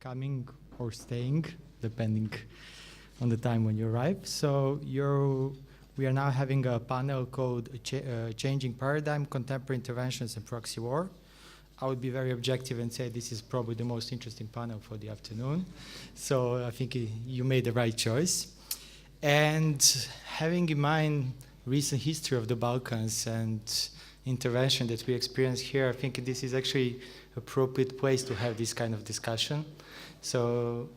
coming or staying, depending on the time when you arrive. So we are now having a panel called Changing Paradigm, Contemporary Interventions and Proxy War. I would be very objective and say this is probably the most interesting panel for the afternoon. So I think you made the right choice. And having in mind recent history of the Balkans and intervention that we experience here, I think this is actually appropriate place to have this kind of discussion. So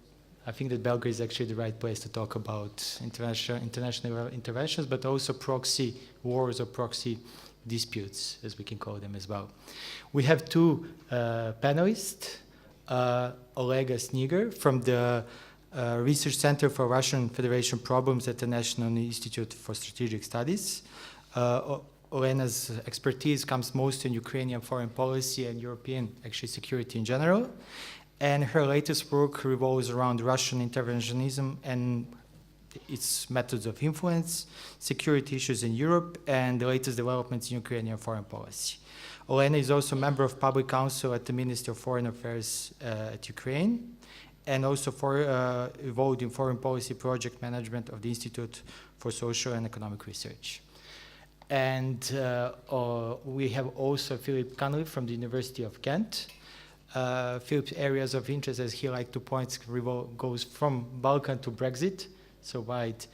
I think that Belgrade is actually the right place to talk about international interventions, but also proxy wars or proxy disputes, as we can call them as well. We have two panelists, Olena Snigyr from the Research Center for Russian Federation Problems at the National Institute for Strategic Studies. Olena's expertise comes mostly in Ukrainian foreign policy and European security in general. And her latest work revolves around Russian interventionism and its methods of influence, security issues in Europe, and the latest developments in Ukrainian foreign policy. Olena is also a member of Public Council at the Ministry of Foreign Affairs at Ukraine, and also involved in foreign policy project management of the Institute for Social and Economic Research. And we have also Philip Cunliffe from the University of Kent. Philip's areas of interest, as he liked to point, goes from Balkan to Brexit, so wide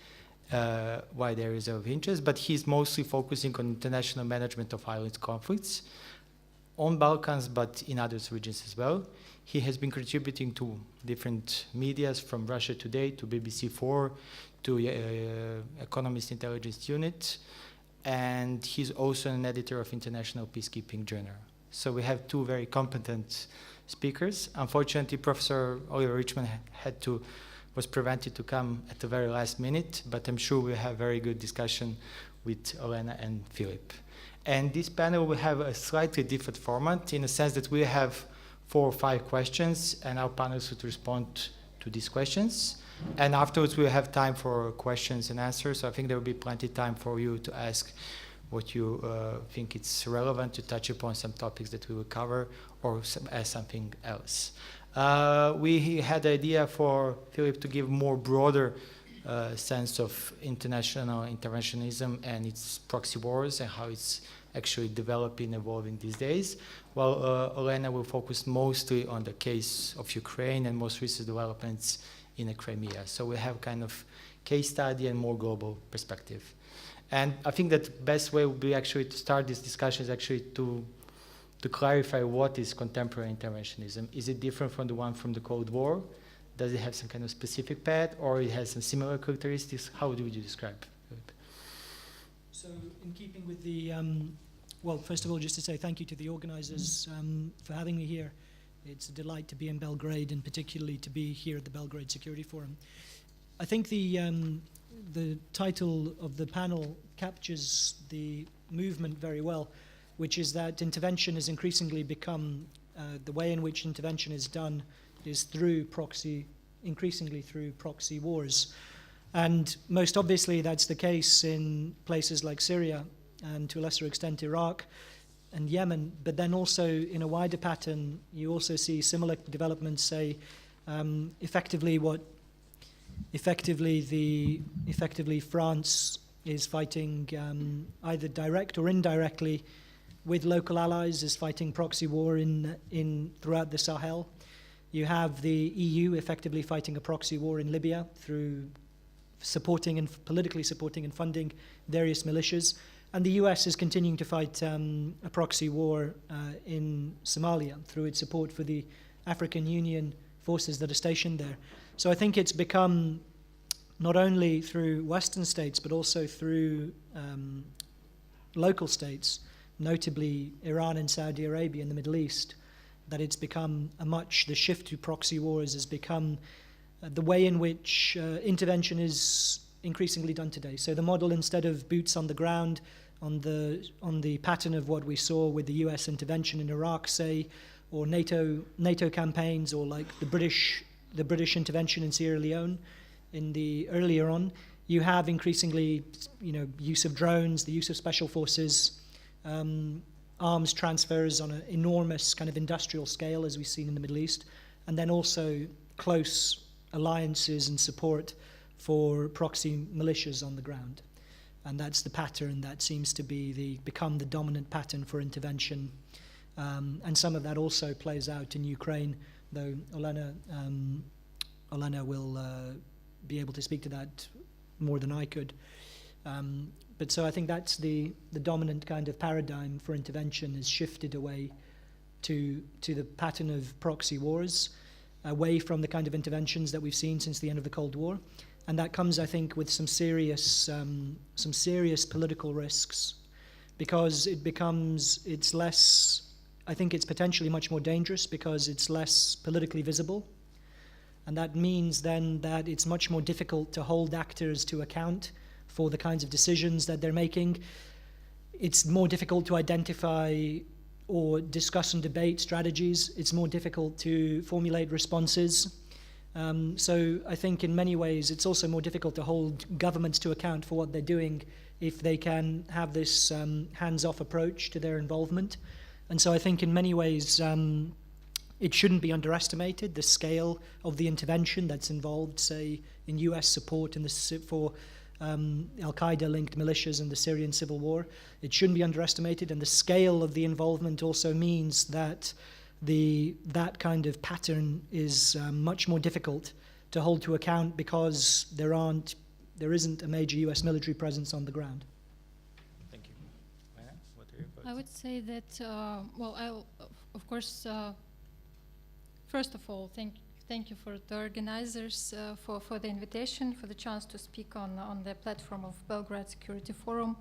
areas of interest, but he's mostly focusing on international management of violent conflicts on Balkans, but in other regions as well. He has been contributing to different medias, from Russia Today to BBC4 to Economist Intelligence Unit, and he's also an editor of International Peacekeeping Journal. So we have two very competent speakers. Unfortunately, Professor Oliver Richmond was prevented to come at the very last minute, but I'm sure we'll have very good discussion with Olena and Philip. And this panel will have a slightly different format in the sense that we have 4 or 5 questions, and our panelists would respond to these questions. And afterwards, we'll have time for questions and answers. So I think there will be plenty of time for you to ask what you think it's relevant, to touch upon some topics that we will cover, or ask something else. We had the idea for Philip to give more broader sense of international interventionism and its proxy wars and how it's actually developing, evolving these days, while Olena will focus mostly on the case of Ukraine and most recent developments in the Crimea. So we have kind of case study and more global perspective. And I think that the best way would be actually to start this discussion is actually to clarify what is contemporary interventionism. Is it different from the one from the Cold War? Does it have some kind of specific path, or it has some similar characteristics? How would you describe it? So in keeping with the, well, first of all, just to say thank you to the organizers for having me here. It's a delight to be in Belgrade, and particularly to be here at the Belgrade Security Forum. I think the title of the panel captures the movement very well, which is that intervention has increasingly become, the way in which intervention is done is increasingly through proxy wars. And most obviously that's the case in places like Syria and to a lesser extent Iraq and Yemen, but then also in a wider pattern you also see similar developments, say effectively France is fighting either direct or indirectly with local allies, is fighting proxy war throughout the Sahel. You have the EU effectively fighting a proxy war in Libya through supporting and politically supporting and funding various militias. And the US is continuing to fight a proxy war in Somalia through its support for the African Union forces that are stationed there. So I think it's become, not only through Western states, but also through local states, notably Iran and Saudi Arabia in the Middle East, that it's become the shift to proxy wars has become the way in which intervention is increasingly done today. So the model, instead of boots on the ground, on the pattern of what we saw with the US intervention in Iraq, say, or NATO campaigns, or like the British intervention in Sierra Leone earlier on, you have increasingly, use of drones, the use of special forces, arms transfers on an enormous kind of industrial scale, as we've seen in the Middle East, and then also close alliances and support for proxy militias on the ground. And that's the pattern that seems to become the dominant pattern for intervention. And some of that also plays out in Ukraine, though Olena will be able to speak to that more than I could. But so I think that's the dominant kind of paradigm for intervention is shifted away to the pattern of proxy wars, away from the kind of interventions that we've seen since the end of the Cold War. And that comes, I think, with some serious political risks, because it's less, I think it's potentially much more dangerous because it's less politically visible. And that means then that it's much more difficult to hold actors to account for the kinds of decisions that they're making. It's more difficult to identify or discuss and debate strategies. It's more difficult to formulate responses. So I think in many ways it's also more difficult to hold governments to account for what they're doing if they can have this hands-off approach to their involvement. And so I think in many ways it shouldn't be underestimated, the scale of the intervention that's involved, say, in US support for Al-Qaeda-linked militias in the Syrian civil war. It shouldn't be underestimated, and the scale of the involvement also means that that kind of pattern is much more difficult to hold to account because there isn't a major US military presence on the ground. Thank you. Olena, what are your thoughts? I would say that, I'll, of course, first of all, thank you for the organizers for the invitation, for the chance to speak on the platform of Belgrade Security Forum.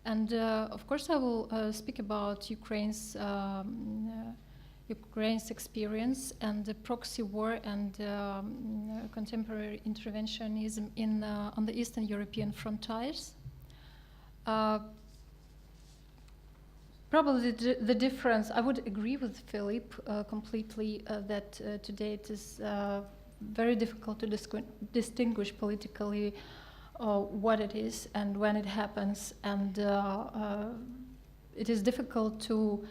And of course, I will speak about Ukraine's experience and the proxy war and contemporary interventionism on the Eastern European frontiers. Probably the difference, I would agree with Philip completely that today it is very difficult to distinguish politically what it is and when it happens, and it is difficult to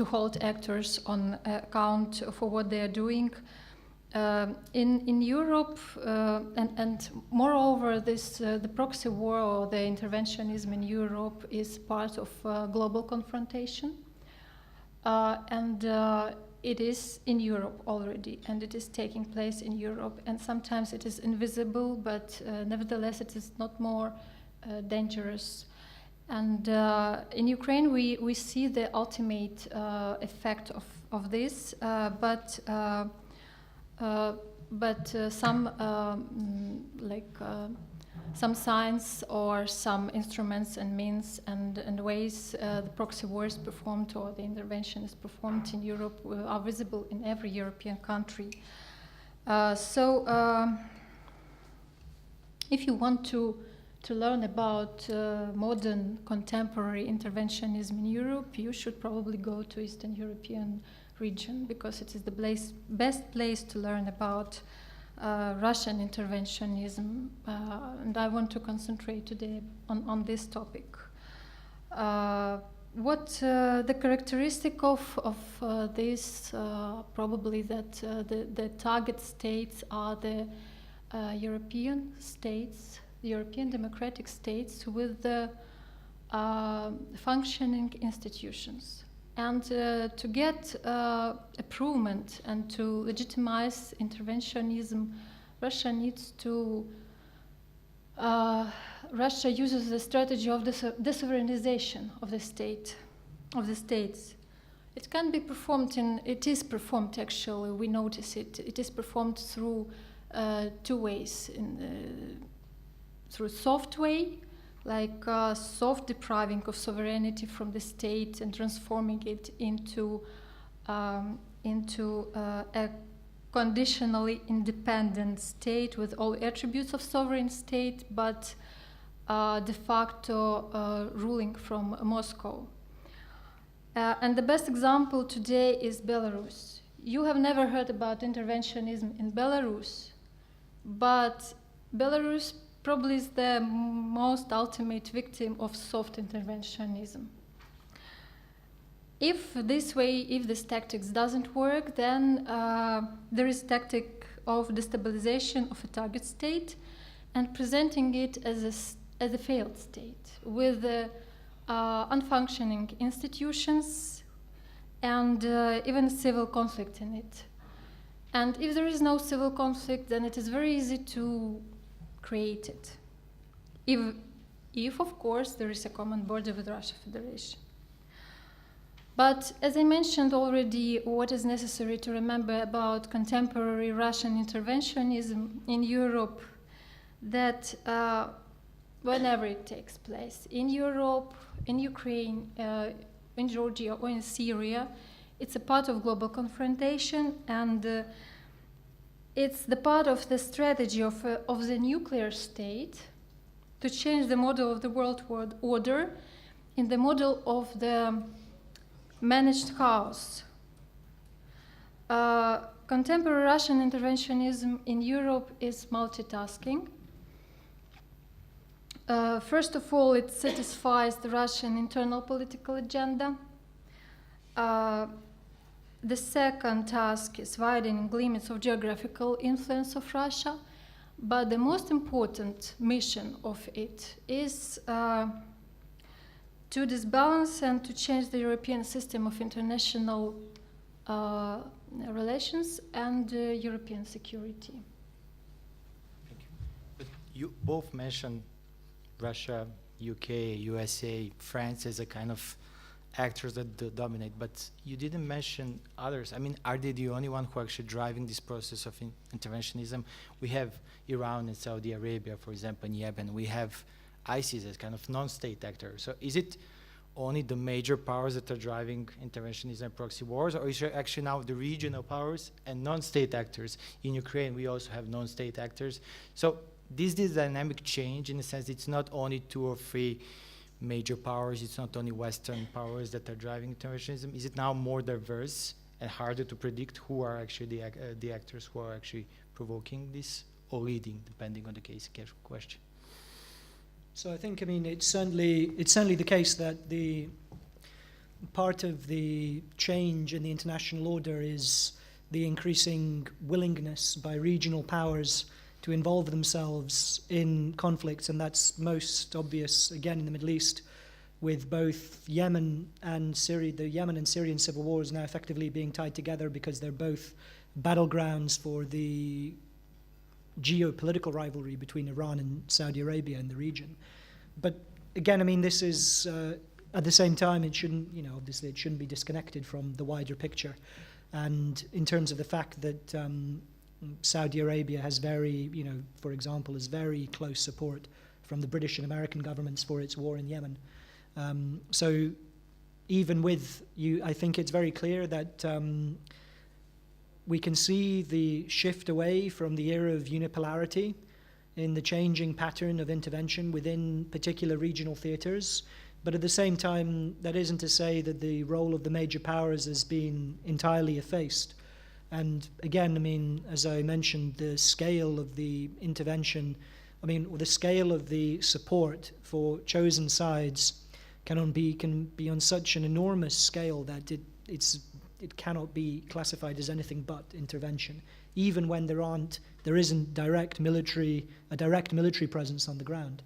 hold actors on account for what they are doing. In Europe, and moreover, the proxy war or the interventionism in Europe is part of global confrontation, and it is in Europe already, and it is taking place in Europe, and sometimes it is invisible, but nevertheless it is not more dangerous. And in Ukraine, we see the ultimate effect of this, but some signs or some instruments and means and ways the proxy war is performed or the intervention is performed in Europe are visible in every European country. So if you want to learn about modern contemporary interventionism in Europe, you should probably go to Eastern European region, because it is the best place to learn about Russian interventionism, and I want to concentrate today on this topic. What the characteristic of this, probably that the target states are the European states, the European democratic states with the functioning institutions. And to get approval and to legitimize interventionism, Russia uses the strategy of desovereignization of the states. It can be performed it is performed actually, we notice it. It is performed through two ways, through soft way, like soft depriving of sovereignty from the state and transforming it into a conditionally independent state with all attributes of sovereign state, but de facto ruling from Moscow. And the best example today is Belarus. You have never heard about interventionism in Belarus, but Belarus probably is the most ultimate victim of soft interventionism. If this tactics doesn't work, then there is tactic of destabilization of a target state and presenting it as a failed state with unfunctioning institutions and even civil conflict in it. And if there is no civil conflict, then it is very easy to create it. If of course, there is a common border with Russia Federation. But as I mentioned already, what is necessary to remember about contemporary Russian interventionism in Europe, that whenever it takes place, in Europe, in Ukraine, in Georgia, or in Syria, it's a part of global confrontation, and it's the part of the strategy of the nuclear state to change the model of the world order in the model of the managed chaos. Contemporary Russian interventionism in Europe is multitasking. First of all, it satisfies the Russian internal political agenda. The second task is widening limits of geographical influence of Russia, but the most important mission of it is to disbalance and to change the European system of international relations and European security. Thank you. But you both mentioned Russia, UK, USA, France as a kind of actors that dominate, but you didn't mention others. I mean, are they the only one who are actually driving this process of interventionism? We have Iran and Saudi Arabia, for example, in Yemen. We have ISIS as kind of non-state actor. So is it only the major powers that are driving interventionism and proxy wars, or is there actually now the regional powers and non-state actors? In Ukraine, we also have non-state actors. So this dynamic change, in the sense it's not only 2 or 3 major powers, it's not only Western powers that are driving interventionism. Is it now more diverse and harder to predict who are actually the actors who are actually provoking this or leading, depending on the case question? So I think, I mean, it's certainly the case that the part of the change in the international order is the increasing willingness by regional powers to involve themselves in conflicts, and that's most obvious, again, in the Middle East, with both Yemen and Syria. The Yemen and Syrian civil wars now effectively being tied together because they're both battlegrounds for the geopolitical rivalry between Iran and Saudi Arabia in the region. But again, I mean, this is, at the same time, it shouldn't, obviously it shouldn't be disconnected from the wider picture. And in terms of the fact that Saudi Arabia has for example, has very close support from the British and American governments for its war in Yemen. So even with I think it's very clear that we can see the shift away from the era of unipolarity in the changing pattern of intervention within particular regional theaters. But at the same time, that isn't to say that the role of the major powers has been entirely effaced. And again, I mean, as I mentioned, the scale of the intervention, or the scale of the support for chosen sides can be on such an enormous scale that it cannot be classified as anything but intervention, even when there isn't a direct military presence on the ground.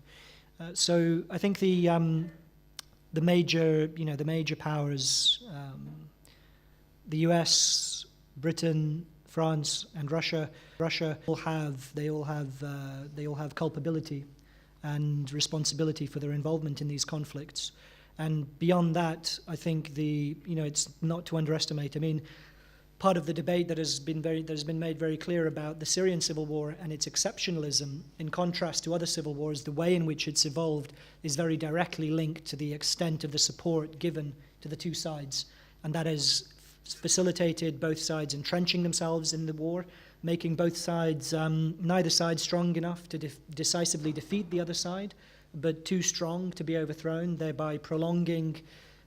So I think the major powers, the US, Britain, France, and Russia all have culpability and responsibility for their involvement in these conflicts. And beyond that, I think it's not to underestimate. I mean, part of the debate that has been made very clear about the Syrian civil war and its exceptionalism, in contrast to other civil wars, the way in which it's evolved is very directly linked to the extent of the support given to the two sides, and that is facilitated both sides entrenching themselves in the war, making both sides, neither side strong enough to decisively defeat the other side, but too strong to be overthrown, thereby prolonging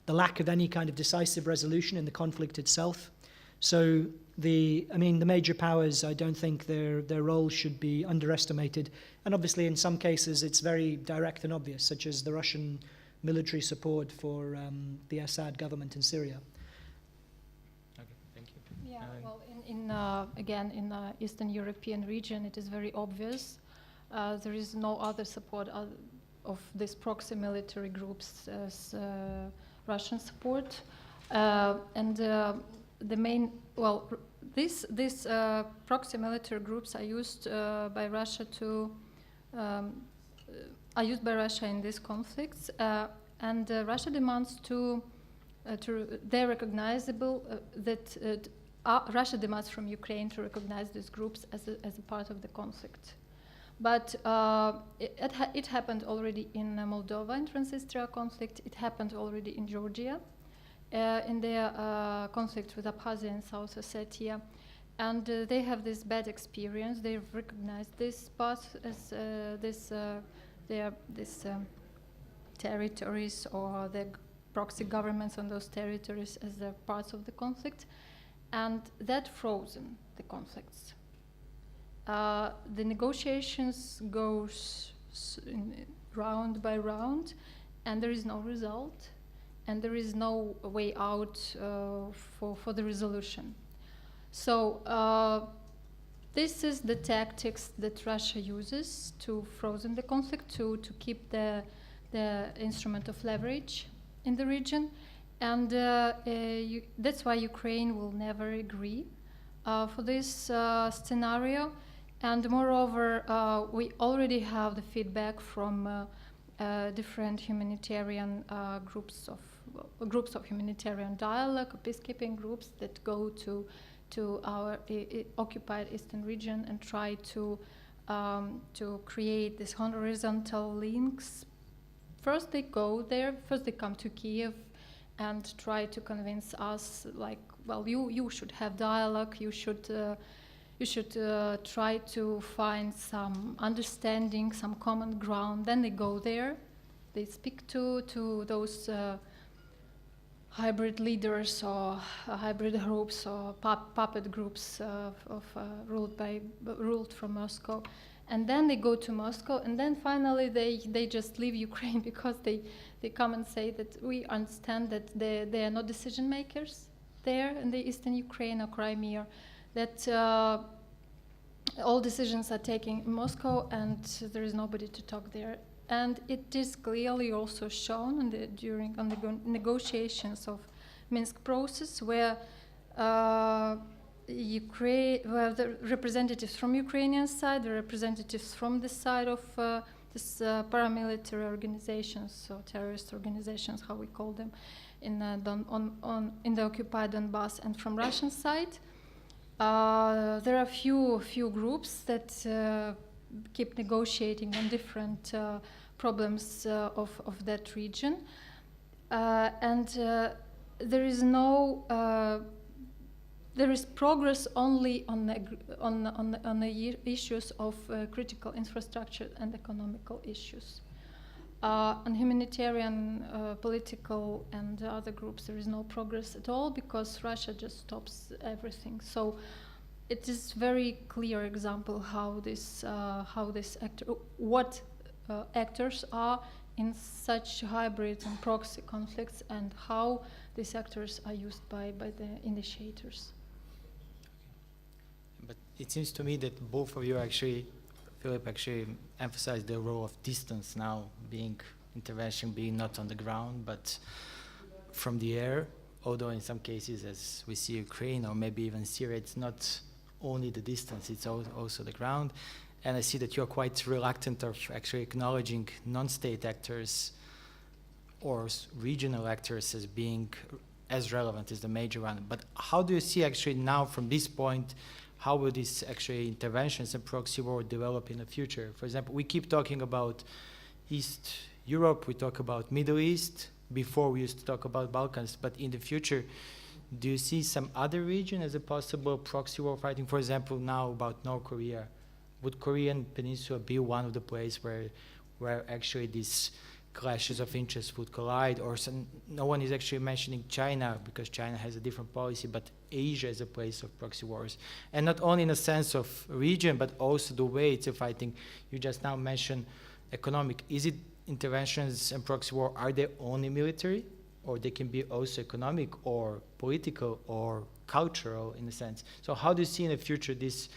the lack of any kind of decisive resolution in the conflict itself. So the major powers, I don't think their role should be underestimated. And obviously in some cases it's very direct and obvious, such as the Russian military support for the Assad government in Syria. Well, again, in the Eastern European region, it is very obvious. There is no other support of these proxy military groups as Russian support. And the main, well, these proxy military groups are used by Russia in these conflicts, and Russia demands they're recognizable Russia demands from Ukraine to recognize these groups as a part of the conflict. But it happened already in Moldova in Transnistria conflict. It happened already in Georgia in their conflict with Abkhazia and South Ossetia. And they have this bad experience. They've recognized this part as territories or the proxy governments on those territories as their parts of the conflict. And that frozen the conflicts. The negotiations goes round by round, and there is no result, and there is no way out for the resolution. So this is the tactics that Russia uses to frozen the conflict, to keep the instrument of leverage in the region. And that's why Ukraine will never agree for this scenario. And moreover, we already have the feedback from different humanitarian groups of humanitarian dialogue, peacekeeping groups that go to our occupied eastern region and try to create these horizontal links. First they go there, first they come to Kiev and try to convince us, like, well, you should have dialogue, you should try to find some understanding, some common ground. Then they go there, they speak to those hybrid leaders or hybrid groups or puppet groups ruled from Moscow. And then they go to Moscow, and then finally they just leave Ukraine because they come and say that we understand that they are not decision makers there in the eastern Ukraine or Crimea, that all decisions are taken in Moscow and there is nobody to talk there. And it is clearly also shown on the negotiations of Minsk process, where the representatives from Ukrainian side, the representatives from the side of this paramilitary organizations or terrorist organizations, how we call them, in the occupied Donbass, and from Russian side, there are few groups that keep negotiating on different problems of that region, and there is no. There is progress only on the issues of critical infrastructure and economical issues. On humanitarian, political, and other groups, there is no progress at all because Russia just stops everything. So it is very clear example how actors are in such hybrid and proxy conflicts, and how these actors are used by the initiators. But it seems to me that both of you Philip emphasized the role of distance now, intervention being not on the ground, but from the air, although in some cases, as we see Ukraine or maybe even Syria, it's not only the distance, it's also the ground. And I see that you're quite reluctant of actually acknowledging non-state actors or regional actors as being as relevant as the major one. But how do you see actually now from this point, how will these actually interventions and proxy war develop in the future? For example, we keep talking about East Europe, we talk about Middle East, before we used to talk about Balkans, but in the future, do you see some other region as a possible proxy war fighting? For example, now about North Korea. Would Korean Peninsula be one of the places where actually these clashes of interest would collide? Or no one is actually mentioning China because China has a different policy, but Asia is a place of proxy wars. And not only in a sense of region, but also the way it's a fighting. You just now mentioned economic. Is it interventions and proxy war, are they only military? or they can be also economic or political or cultural in a sense. So how do you see in the future these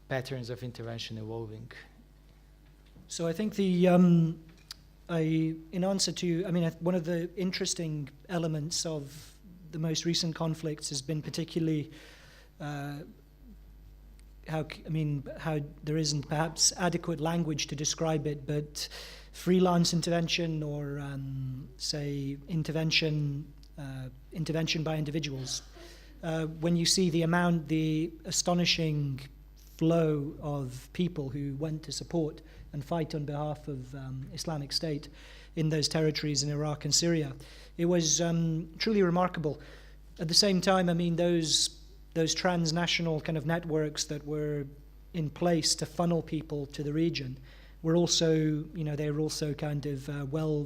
patterns of intervention evolving? So I think the, in answer to, I mean, one of the interesting elements of the most recent conflicts has been particularly how there isn't perhaps adequate language to describe it, but freelance intervention or say intervention by individuals. When you see the astonishing flow of people who went to support and fight on behalf of Islamic State in those territories in Iraq and Syria, it was truly remarkable. At the same time, I mean, those transnational kind of networks that were in place to funnel people to the region were also, you know, they were also kind of,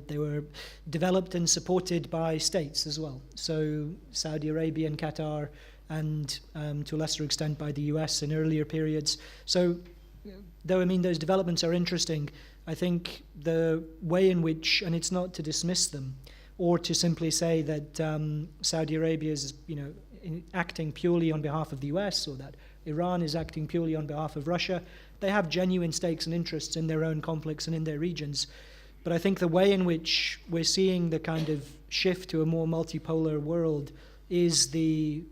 they were developed and supported by states as well. So Saudi Arabia and Qatar, and to a lesser extent by the US in earlier periods. So, though, I mean, those developments are interesting, I think the way in which, and it's not to dismiss them, or to simply say that Saudi Arabia is, you know, acting purely on behalf of the US, or that Iran is acting purely on behalf of Russia. They have genuine stakes and interests in their own conflicts and in their regions. But I think the way in which we're seeing the kind of shift to a more multipolar world is the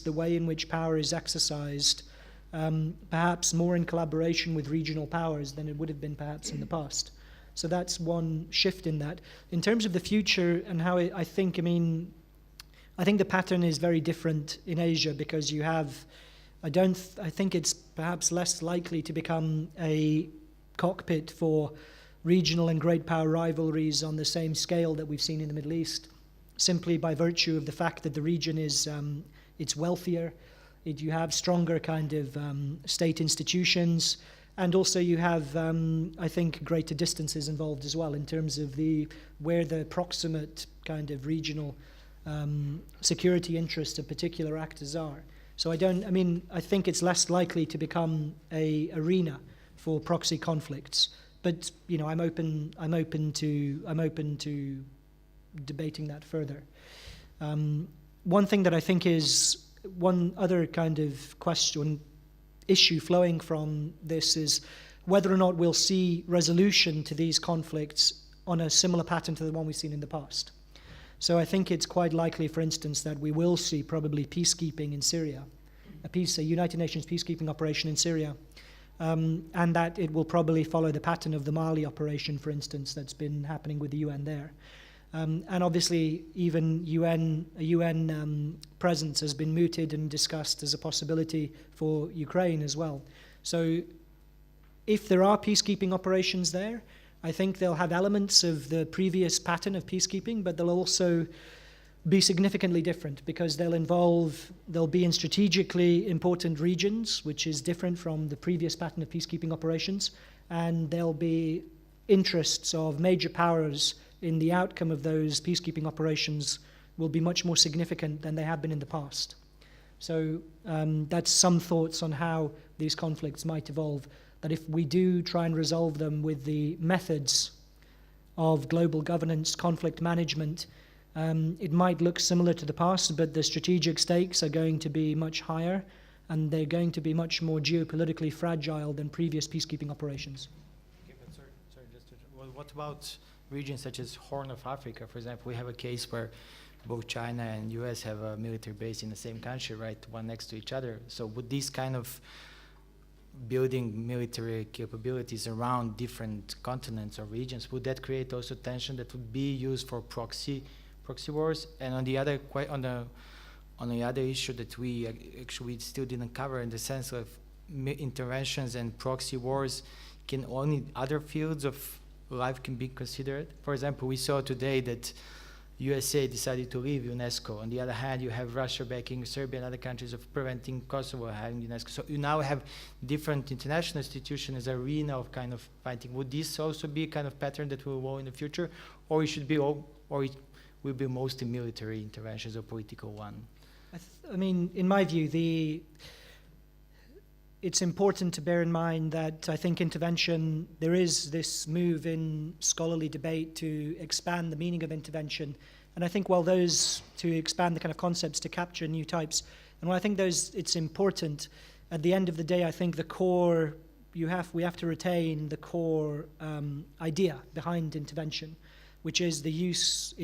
way in which power is exercised, perhaps more in collaboration with regional powers than it would have been perhaps in the past. So that's one shift in that. In terms of the future and how I think the pattern is very different in Asia, because you have, I think it's perhaps less likely to become a cockpit for regional and great power rivalries on the same scale that we've seen in the Middle East, simply by virtue of the fact that the region is, it's wealthier, you have stronger kind of state institutions, and also you have, I think, greater distances involved as well in terms of where the proximate kind of regional security interests of particular actors are. So I think it's less likely to become a arena for proxy conflicts. But you know, I'm open to debating that further. One thing that I think is one other kind of issue flowing from this is whether or not we'll see resolution to these conflicts on a similar pattern to the one we've seen in the past. So I think it's quite likely, for instance, that we will see probably peacekeeping in Syria, a United Nations peacekeeping operation in Syria, and that it will probably follow the pattern of the Mali operation, for instance, that's been happening with the UN there. And obviously, even a UN presence has been mooted and discussed as a possibility for Ukraine as well. So if there are peacekeeping operations there, I think they'll have elements of the previous pattern of peacekeeping, but they'll also be significantly different because they'll be in strategically important regions, which is different from the previous pattern of peacekeeping operations, and there'll be interests of major powers in the outcome of those peacekeeping operations will be much more significant than they have been in the past. So that's some thoughts on how these conflicts might evolve, that if we do try and resolve them with the methods of global governance, conflict management, it might look similar to the past, but the strategic stakes are going to be much higher, and they're going to be much more geopolitically fragile than previous peacekeeping operations. Okay, but sorry, what about regions such as Horn of Africa, for example? We have a case where both China and US have a military base in the same country, right, one next to each other. So would these kind of building military capabilities around different continents or regions, would that create also tension that would be used for proxy wars? And on the other issue that we actually still didn't cover, in the sense of interventions and proxy wars, can only other fields of life can be considered? For example, we saw today that USA decided to leave UNESCO. On the other hand, you have Russia backing Serbia and other countries of preventing Kosovo having UNESCO. So you now have different international institutions as an arena of kind of fighting. Would this also be a kind of pattern that will evolve in the future, or it will be mostly military interventions or political one? I mean, in my view, it's important to bear in mind that I think intervention, there is this move in scholarly debate to expand the meaning of intervention And I think while those, to expand the kind of concepts to capture new types, and while I think those, it's important, at the end of the day, I think the core, we have to retain the core idea behind intervention, which is the use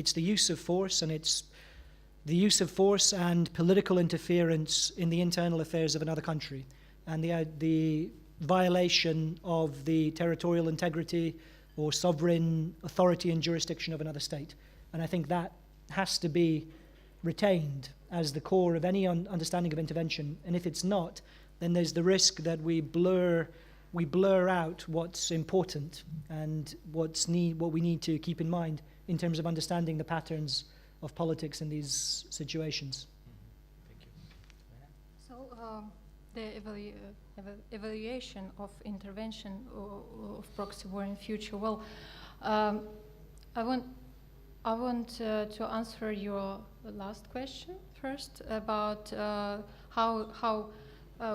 of force, and it's the use of force and political interference in the internal affairs of another country, and the violation of the territorial integrity or sovereign authority and jurisdiction of another state. And I think that has to be retained as the core of any understanding of intervention. And if it's not, then there's the risk that we blur out what's important and what we need to keep in mind in terms of understanding the patterns of politics in these situations. Thank you. So the evaluation of intervention of proxy war in future. Well, I want to answer your last question first about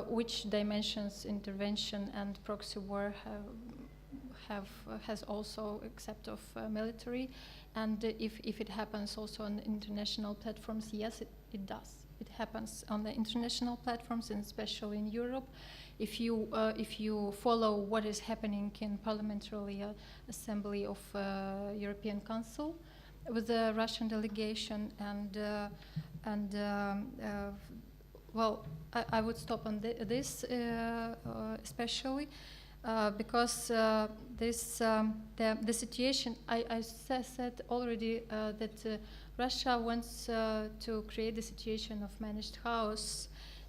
which dimensions intervention and proxy war has also except of military, and if it happens also on international platforms. Yes, it does. It happens on the international platforms, and especially in Europe. If you follow what is happening in Parliamentary Assembly of European Council with the Russian delegation, well, I would stop on this especially because the situation, I said already that Russia wants to create the situation of managed house,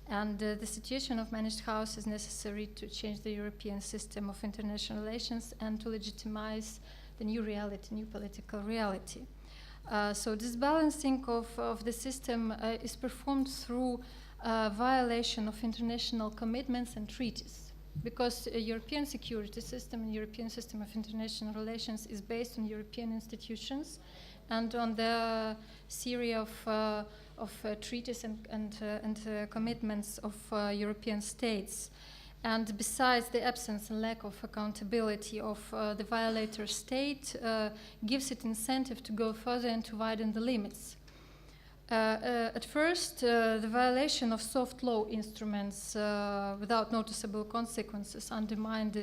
and the situation of managed house is necessary to change the European system of international relations and to legitimize the new reality, new political reality. So this balancing of the system is performed through violation of international commitments and treaties, because a European security system and European system of international relations is based on European institutions and on the series of treaties and commitments of European states. And besides, the absence and lack of accountability of the violator state gives it incentive to go further and to widen the limits. At first, the violation of soft law instruments without noticeable consequences undermined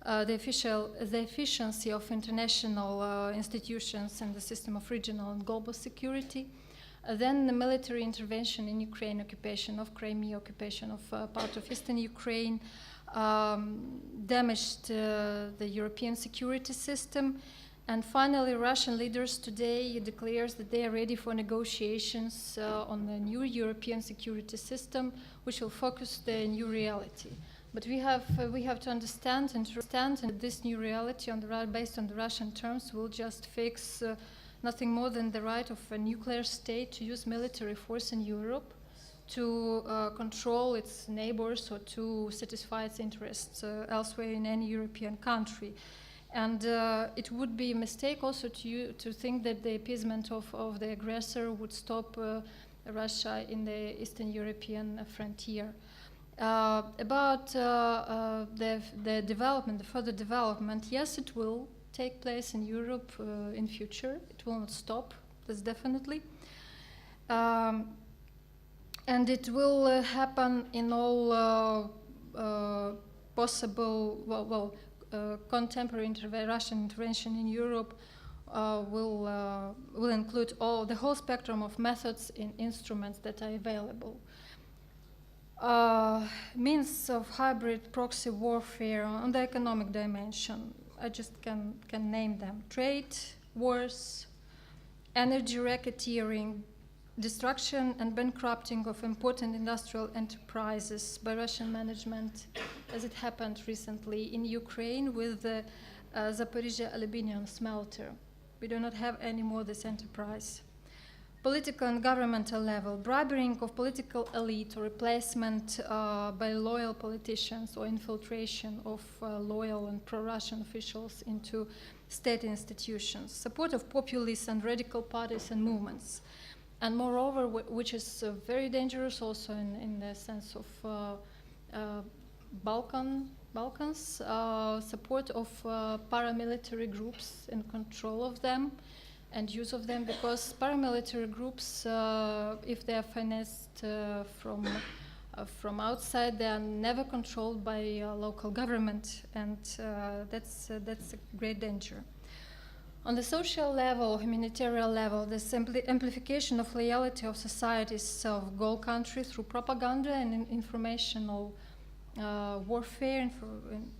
the efficiency of international institutions and the system of regional and global security. Then the military intervention in Ukraine, occupation of Crimea, occupation of part of eastern Ukraine, damaged the European security system. And finally, Russian leaders today declares that they are ready for negotiations on the new European security system, which will focus the new reality. But we have to understand that this new reality, based on the Russian terms, will just fix nothing more than the right of a nuclear state to use military force in Europe to control its neighbors or to satisfy its interests elsewhere in any European country. And it would be a mistake also to think that the appeasement of the aggressor would stop Russia in the Eastern European frontier. About the further development, yes, it will take place in Europe in future. It will not stop, that's definitely. And it will happen in all possible, contemporary Russian intervention in Europe will include the whole spectrum of methods and instruments that are available. Means of hybrid proxy warfare on the economic dimension, I just can name them: trade, wars, energy racketeering, destruction and bankrupting of important industrial enterprises by Russian management, as it happened recently in Ukraine with the Zaporizhzhia aluminium smelter. We do not have anymore this enterprise. Political and governmental level, bribery of political elite or replacement by loyal politicians or infiltration of loyal and pro-Russian officials into state institutions, support of populist and radical parties and movements. And moreover, which is very dangerous also in the sense of Balkans, support of paramilitary groups and control of them, and use of them, because paramilitary groups, if they are financed from outside, they are never controlled by local government, and that's a great danger. On the social level, humanitarian level, this amplification of loyalty of societies of goal countries through propaganda and informational warfare,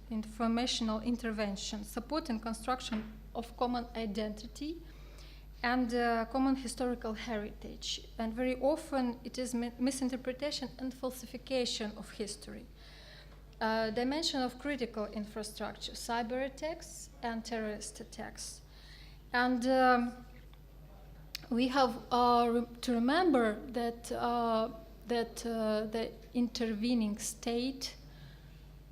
informational intervention, support and construction of common identity and common historical heritage. And very often it is misinterpretation and falsification of history. Dimension of critical infrastructure, cyber attacks and terrorist attacks. And we have to remember that the intervening state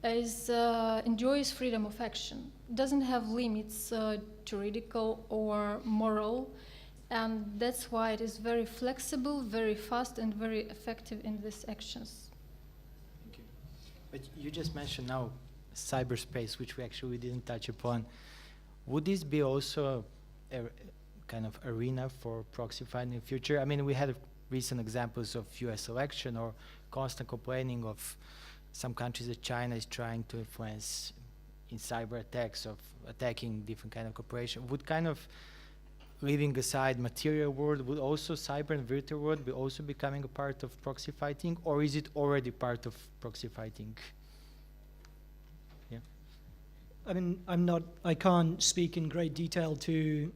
enjoys freedom of action, doesn't have limits, juridical or moral, and that's why it is very flexible, very fast, and very effective in these actions. Thank you. But you just mentioned now cyberspace, which we didn't touch upon. Would this be also a kind of arena for proxy fighting in the future? I mean, we had recent examples of US election or constant complaining of some countries that China is trying to influence in cyber attacks, of attacking different kind of corporation. Would kind of, leaving aside material world, would also cyber and virtual world be also becoming a part of proxy fighting, or is it already part of proxy fighting? Yeah. I mean, I can't speak in great detail to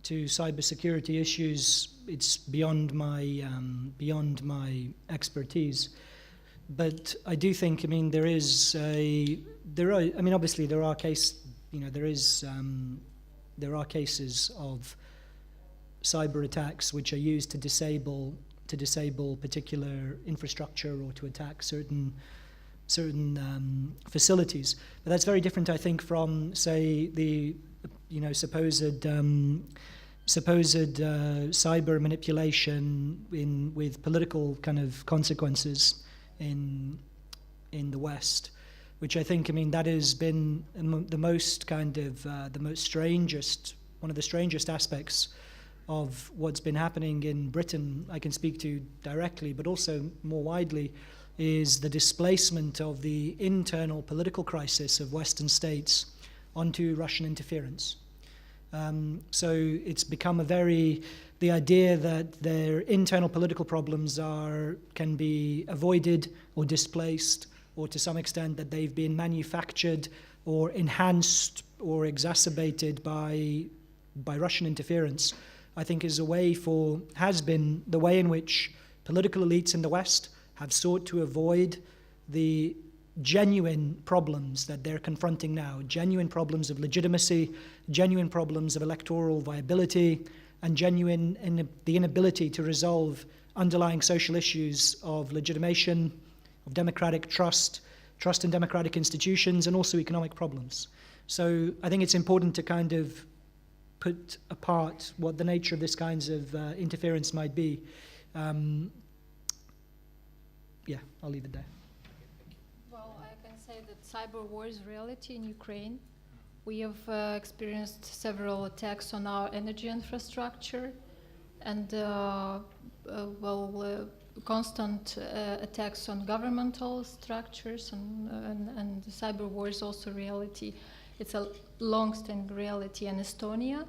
cybersecurity issues. It's beyond my expertise. But I do think, I mean, obviously there are cases of cyber attacks which are used to disable particular infrastructure or to attack certain facilities. But that's very different, I think, from, say, the supposed cyber manipulation with political kind of consequences in the West, which I think, I mean, that has been the most kind of one of the strangest aspects of what's been happening in Britain. I can speak to directly, but also more widely, is the displacement of the internal political crisis of Western states onto Russian interference. So it's become the idea that their internal political problems can be avoided or displaced, or to some extent that they've been manufactured or enhanced or exacerbated by Russian interference, I think has been the way in which political elites in the West have sought to avoid the genuine problems that they're confronting now, genuine problems of legitimacy, genuine problems of electoral viability, and the inability to resolve underlying social issues of legitimation, of democratic trust in democratic institutions, and also economic problems. So I think it's important to kind of put apart what the nature of this kinds of interference might be. Yeah, I'll leave it there. Well, I can say that cyber war is reality in Ukraine. We have experienced several attacks on our energy infrastructure, and constant attacks on governmental structures, and the cyber war is also reality. It's a long-standing reality in Estonia,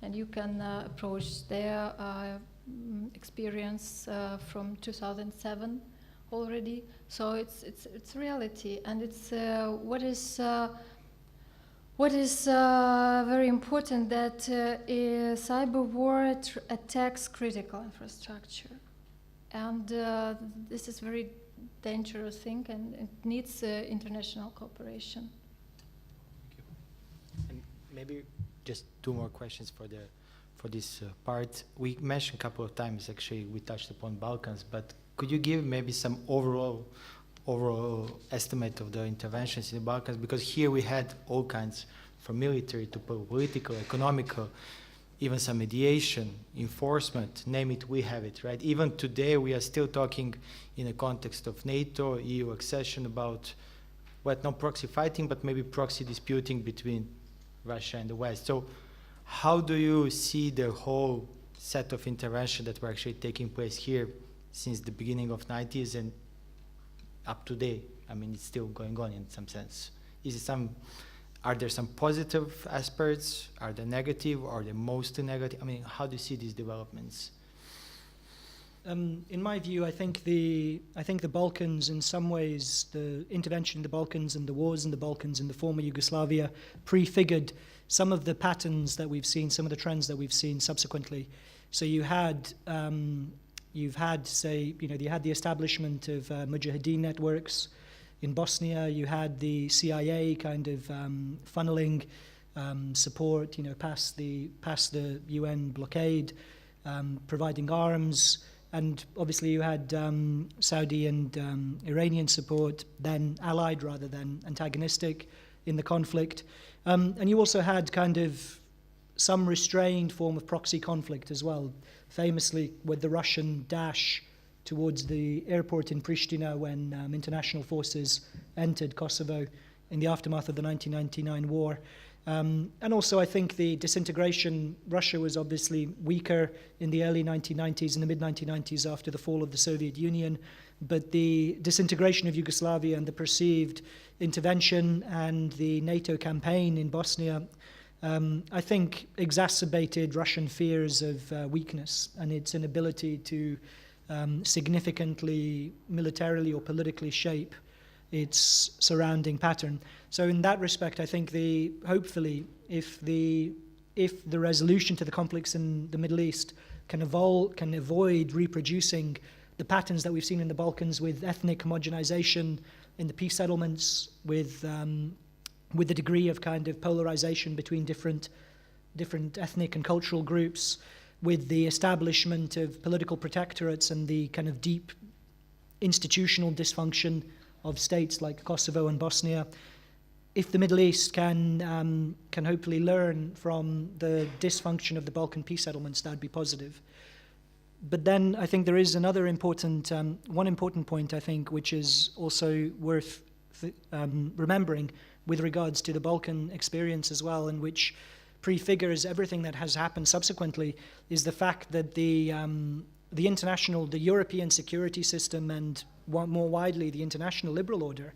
and you can approach their experience from 2007 already. So it's reality, and it's what is very important, that cyber war attacks critical infrastructure, and this is a very dangerous thing, and it needs international cooperation. And maybe just two more questions for this part. We mentioned a couple of times, actually, we touched upon Balkans, but could you give maybe some overall estimate of the interventions in the Balkans? Because here we had all kinds, from military to political, economical, even some mediation, enforcement, name it, we have it, right? Even today we are still talking in a context of NATO, EU accession about, not proxy fighting, but maybe proxy disputing between Russia and the West. So how do you see the whole set of intervention that were actually taking place here since the beginning of 90s and up to date? I mean, it's still going on in some sense. Are there some positive aspects? Are they negative? Or are they mostly negative? I mean, how do you see these developments? In my view, I think the Balkans, in some ways, the intervention in the Balkans and the wars in the Balkans in the former Yugoslavia prefigured some of the patterns that we've seen, some of the trends that we've seen subsequently. So you had the establishment of Mujahideen networks in Bosnia. You had the CIA kind of funneling support, past the UN blockade, providing arms. And obviously you had Saudi and Iranian support, then allied rather than antagonistic in the conflict. And you also had kind of some restrained form of proxy conflict as well, famously with the Russian dash towards the airport in Pristina when international forces entered Kosovo in the aftermath of the 1999 war. And also I think the disintegration, Russia was obviously weaker in the early 1990s and the mid-1990s after the fall of the Soviet Union, but the disintegration of Yugoslavia and the perceived intervention and the NATO campaign in Bosnia, I think exacerbated Russian fears of weakness and its inability to significantly militarily or politically shape its surrounding pattern. So in that respect, I think hopefully if the resolution to the conflicts in the Middle East can avoid reproducing the patterns that we've seen in the Balkans with ethnic homogenization in the peace settlements, with the degree of kind of polarization between different ethnic and cultural groups, with the establishment of political protectorates and the kind of deep institutional dysfunction of states like Kosovo and Bosnia. If the Middle East can hopefully learn from the dysfunction of the Balkan peace settlements, that would be positive. But then I think there is another one important point, I think, which is also worth remembering with regards to the Balkan experience as well, and which prefigures everything that has happened subsequently, is the fact that the European security system and more widely the international liberal order,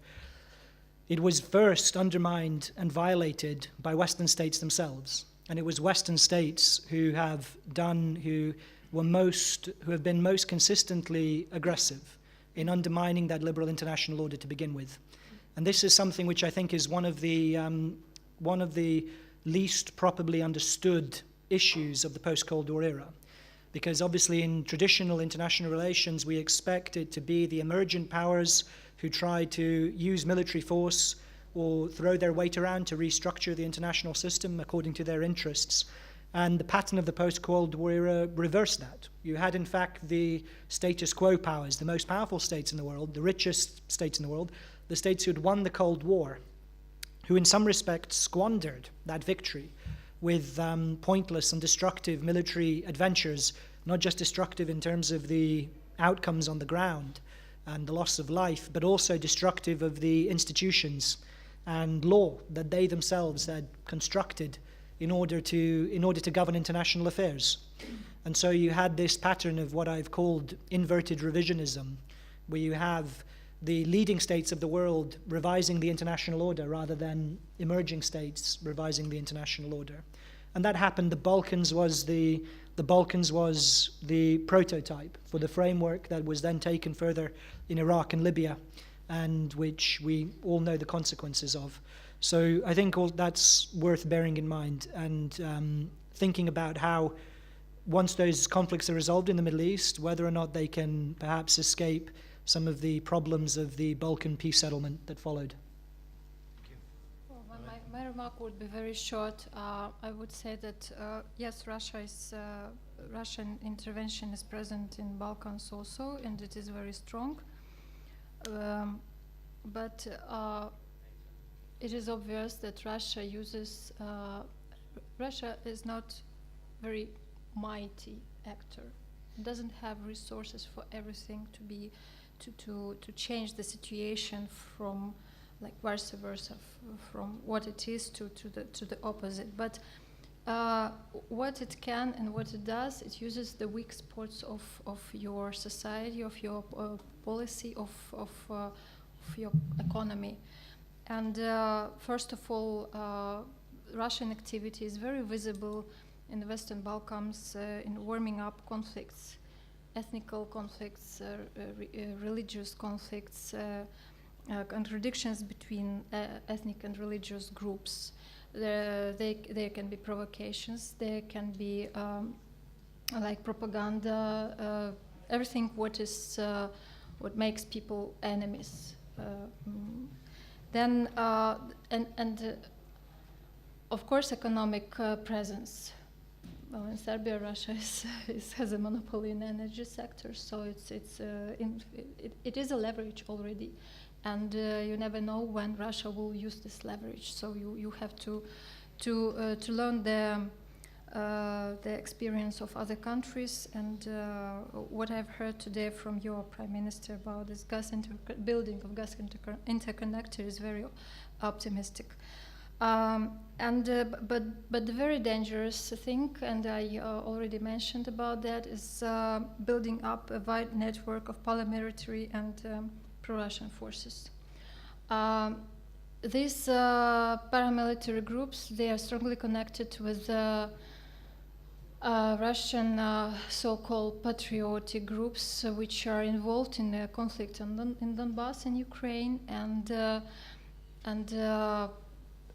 it was first undermined and violated by Western states themselves. And it was Western states who have been most consistently aggressive in undermining that liberal international order to begin with. And this is something which I think is one of the least properly understood issues of the post-Cold War era. Because obviously in traditional international relations, we expect it to be the emergent powers who try to use military force or throw their weight around to restructure the international system according to their interests. And the pattern of the post-Cold War era reversed that. You had, in fact, the status quo powers, the most powerful states in the world, the richest states in the world, the states who had won the Cold War, who in some respects squandered that victory with pointless and destructive military adventures, not just destructive in terms of the outcomes on the ground and the loss of life, but also destructive of the institutions and law that they themselves had constructed in order to govern international affairs. And so you had this pattern of what I've called inverted revisionism, where you have the leading states of the world revising the international order rather than emerging states revising the international order. And that happened. The Balkans was the prototype for the framework that was then taken further in Iraq and Libya, and which we all know the consequences of. So I think that's worth bearing in mind and thinking about how, once those conflicts are resolved in the Middle East, whether or not they can perhaps escape some of the problems of the Balkan peace settlement that followed. Well, my remark would be very short. I would say that yes, Russian intervention is present in Balkans also, and it is very strong. But it is obvious that Russia is not very mighty actor. It doesn't have resources for everything to change the situation from, like, vice versa, from what it is to the opposite. But what it can and what it does, it uses the weak spots of your society, of your policy, of your economy. And first of all, Russian activity is very visible in the Western Balkans in warming up conflicts, ethnical conflicts, religious conflicts, contradictions between ethnic and religious groups. There can be provocations, there can be like propaganda, everything what makes people enemies. Then of course economic presence. Well, in Serbia, Russia has a monopoly in the energy sector, so it is a leverage already, and you never know when Russia will use this leverage. So you have to learn the experience of other countries, and what I've heard today from your Prime Minister about this building of gas interconnector is very optimistic. But the very dangerous thing, and I already mentioned about that, is building up a wide network of paramilitary and pro-Russian forces. These paramilitary groups, they are strongly connected with Russian so-called patriotic groups, which are involved in the conflict in Donbass in Ukraine, and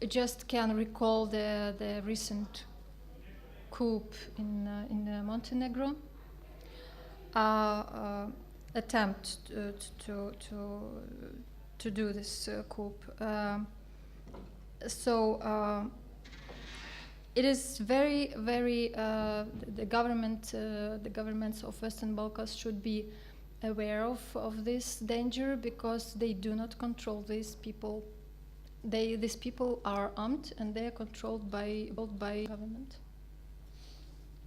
just can recall the recent coup in Montenegro, attempt to do this coup. It is very, very. The governments of Western Balkans should be aware of this danger, because they do not control these people. These people are armed and they are controlled by government.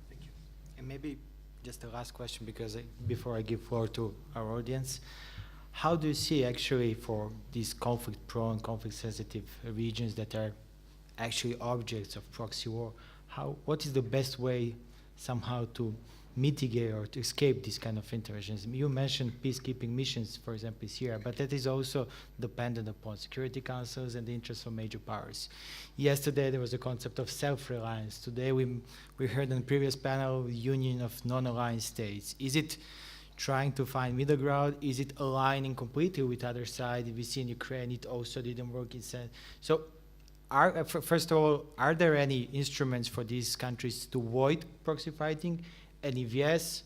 Thank you. And maybe just a last question, because before I give floor to our audience, how do you see actually for these conflict-prone, conflict-sensitive regions that are actually objects of proxy war, what is the best way somehow to mitigate or to escape this kind of interventions? You mentioned peacekeeping missions, for example, here, but that is also dependent upon security councils and the interests of major powers. Yesterday there was a concept of self-reliance. Today we heard in the previous panel, union of non-aligned states. Is it trying to find middle ground? Is it aligning completely with other side? We see in Ukraine it also didn't work in sense. So first of all, are there any instruments for these countries to avoid proxy fighting? And if yes,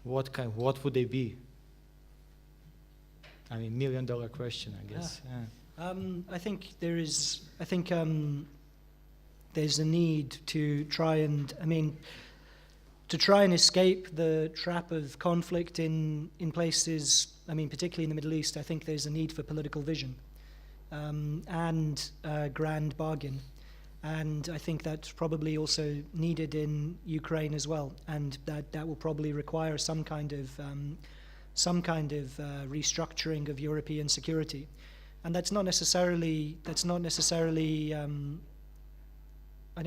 what would they be? I mean, $1 million question, I guess. I think there's a need to try and escape the trap of conflict in places. I mean, particularly in the Middle East. I think there's a need for political vision and grand bargain. And I think that's probably also needed in Ukraine as well, and that will probably require some kind of restructuring of European security, and I don't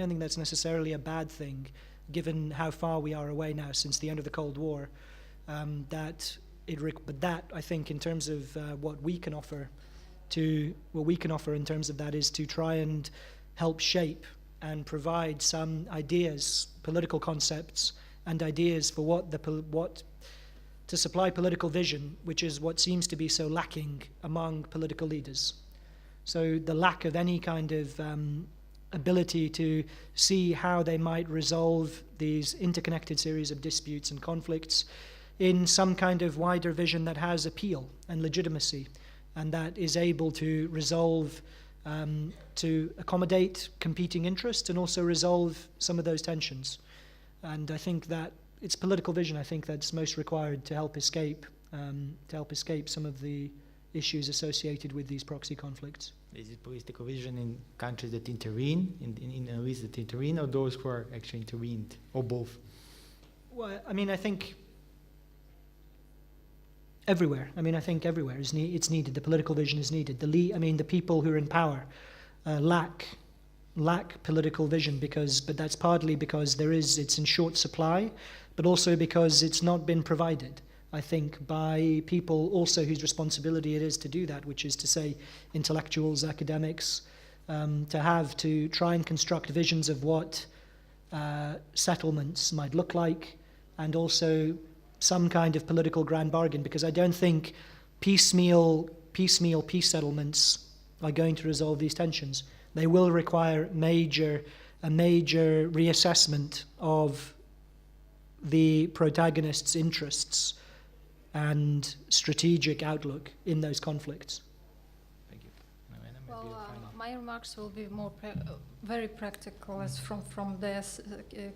think that's necessarily a bad thing, given how far we are away now since the end of the Cold War. But that I think in terms of what we can offer in terms of that is to try and help shape and provide some ideas, political concepts, and ideas for to supply political vision, which is what seems to be so lacking among political leaders. So the lack of any kind of ability to see how they might resolve these interconnected series of disputes and conflicts in some kind of wider vision that has appeal and legitimacy, and that is able to resolve to accommodate competing interests and also resolve some of those tensions. And I think that it's political vision, I think, that's most required to help escape some of the issues associated with these proxy conflicts. Is it political vision in countries that intervene, in at least that intervene, or those who are actually intervened, or both? Well, I mean, I think everywhere. I think everywhere it's needed. The political vision is needed. The people who are in power lack lack political vision, but that's partly because it's in short supply, but also because it's not been provided, I think, by people also whose responsibility it is to do that, which is to say intellectuals, academics, to try and construct visions of what settlements might look like, and also some kind of political grand bargain, because I don't think piecemeal peace settlements are going to resolve these tensions. They will require a major reassessment of the protagonists' interests and strategic outlook in those conflicts. Thank you. My remarks will be more very practical, as from this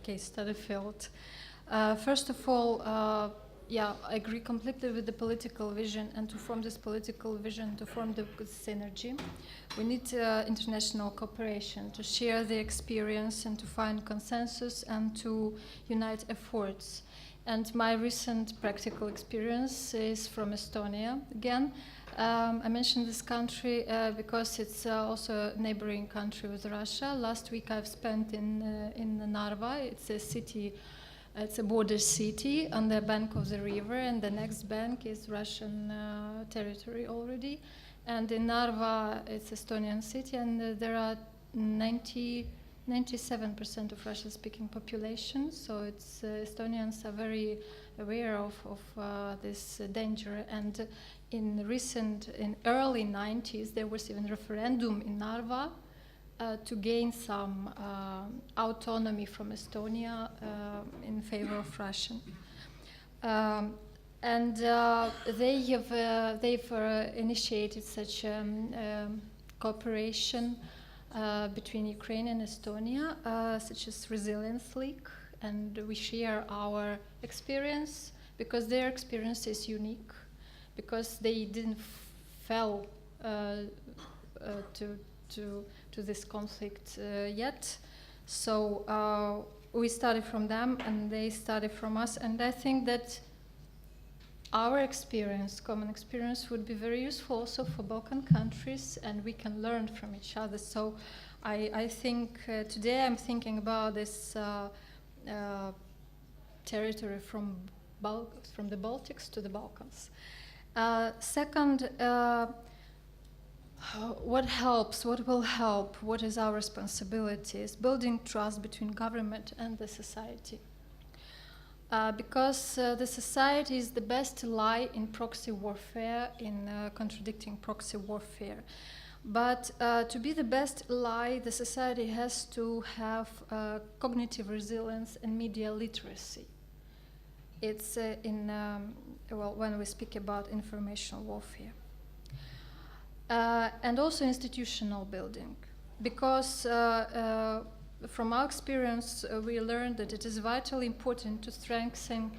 case study field. First of all, I agree completely with the political vision, and to form this political vision, to form the synergy, we need international cooperation to share the experience and to find consensus and to unite efforts. And my recent practical experience is from Estonia again. I mentioned this country because it's also a neighboring country with Russia. Last week I've spent in Narva. It's a city. It's a border city on the bank of the river, and the next bank is Russian territory already. And in Narva, it's Estonian city, and there are 97% of Russian-speaking population. So it's Estonians are very aware of this danger. And in early 90s, there was even a referendum in Narva to gain some autonomy from Estonia in favor of Russian. They've initiated such cooperation between Ukraine and Estonia, such as Resilience League, and we share our experience because their experience is unique, because they didn't fall to this conflict yet. So we study from them and they study from us, and I think that our experience, common experience, would be very useful also for Balkan countries, and we can learn from each other. So I think today I'm thinking about this territory from the Baltics to the Balkans. Second, what helps, what will help, what is our responsibility is building trust between government and the society. Because the society is the best ally in proxy warfare, in contradicting proxy warfare. But to be the best ally, the society has to have cognitive resilience and media literacy. It's when we speak about information warfare. And also institutional building, because from our experience, we learned that it is vitally important to strengthen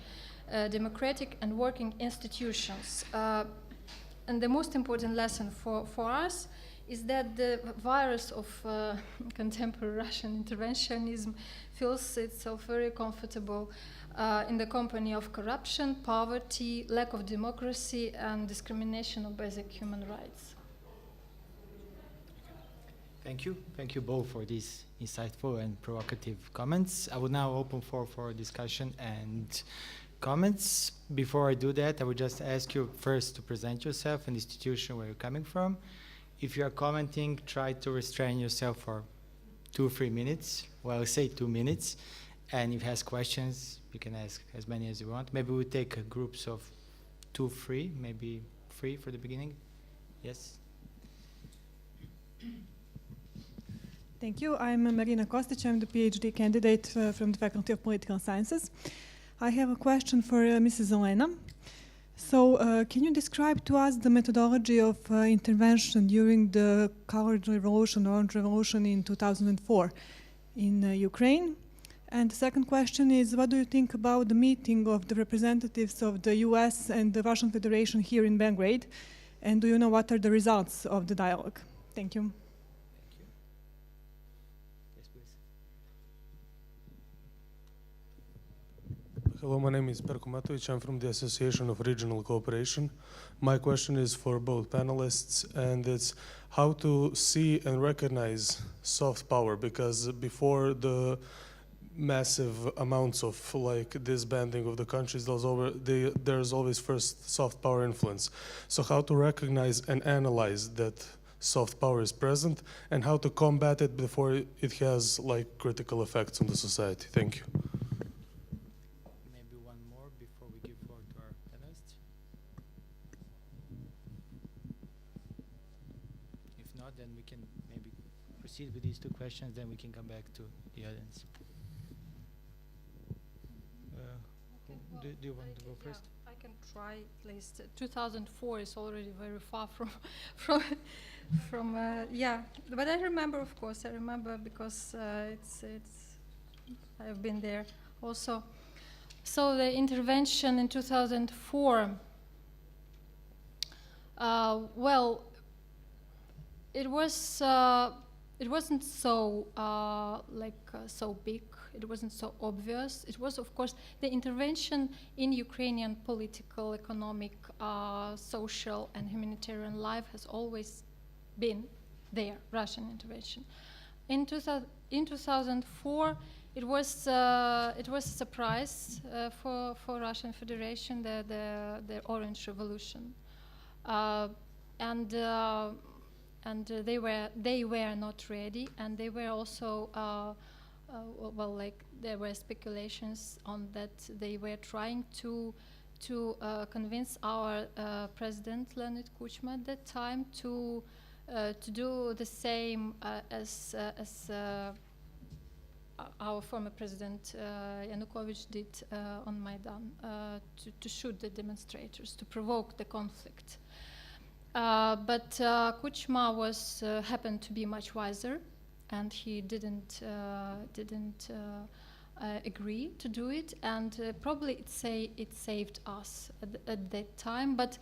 democratic and working institutions. And the most important lesson for us is that the virus of contemporary Russian interventionism feels itself very comfortable in the company of corruption, poverty, lack of democracy, and discrimination of basic human rights. Thank you. Thank you both for these insightful and provocative comments. I will now open for discussion and comments. Before I do that, I would just ask you first to present yourself and the institution where you're coming from. If you are commenting, try to restrain yourself for 2 or 3 minutes. Well, say 2 minutes. And if you ask questions, you can ask as many as you want. Maybe we'll take groups of 2, 3, maybe 3 for the beginning. Yes? Thank you. I'm Marina Kostic. I'm the PhD candidate from the Faculty of Political Sciences. I have a question for Mrs. Olena. So can you describe to us the methodology of intervention during the Colored Revolution, Orange Revolution in 2004 in Ukraine? And the second question is, what do you think about the meeting of the representatives of the US and the Russian Federation here in Belgrade? And do you know what are the results of the dialogue? Thank you. Hello, my name is Perko Matović. I'm from the Association of Regional Cooperation. My question is for both panelists, and it's how to see and recognize soft power, because before the massive amounts of like disbanding of the countries, there's always first soft power influence. So how to recognize and analyze that soft power is present, and how to combat it before it has like critical effects on the society. Thank you. Maybe one more before we give floor to our panelists. If not, then we can maybe proceed with these two questions, then we can come back to the audience. Do you want to go first? Yeah, I can try at least. 2004 is already very far from yeah. But I remember, of course, I remember because I've been there also. So the intervention in 2004. Well, it wasn't so so big. It wasn't so obvious. It was, of course, the intervention in Ukrainian political, economic, social, and humanitarian life has always been there, Russian intervention. In 2004, it was a surprise for Russian Federation, the Orange Revolution, and they were not ready, and they were also. Well, like there were speculations on that they were trying to convince our president Leonid Kuchma at that time to do the same as our former president Yanukovych did on Maidan, to shoot the demonstrators, to provoke the conflict. But Kuchma happened to be much wiser, and he didn't agree to do it, and probably it saved us at that time. But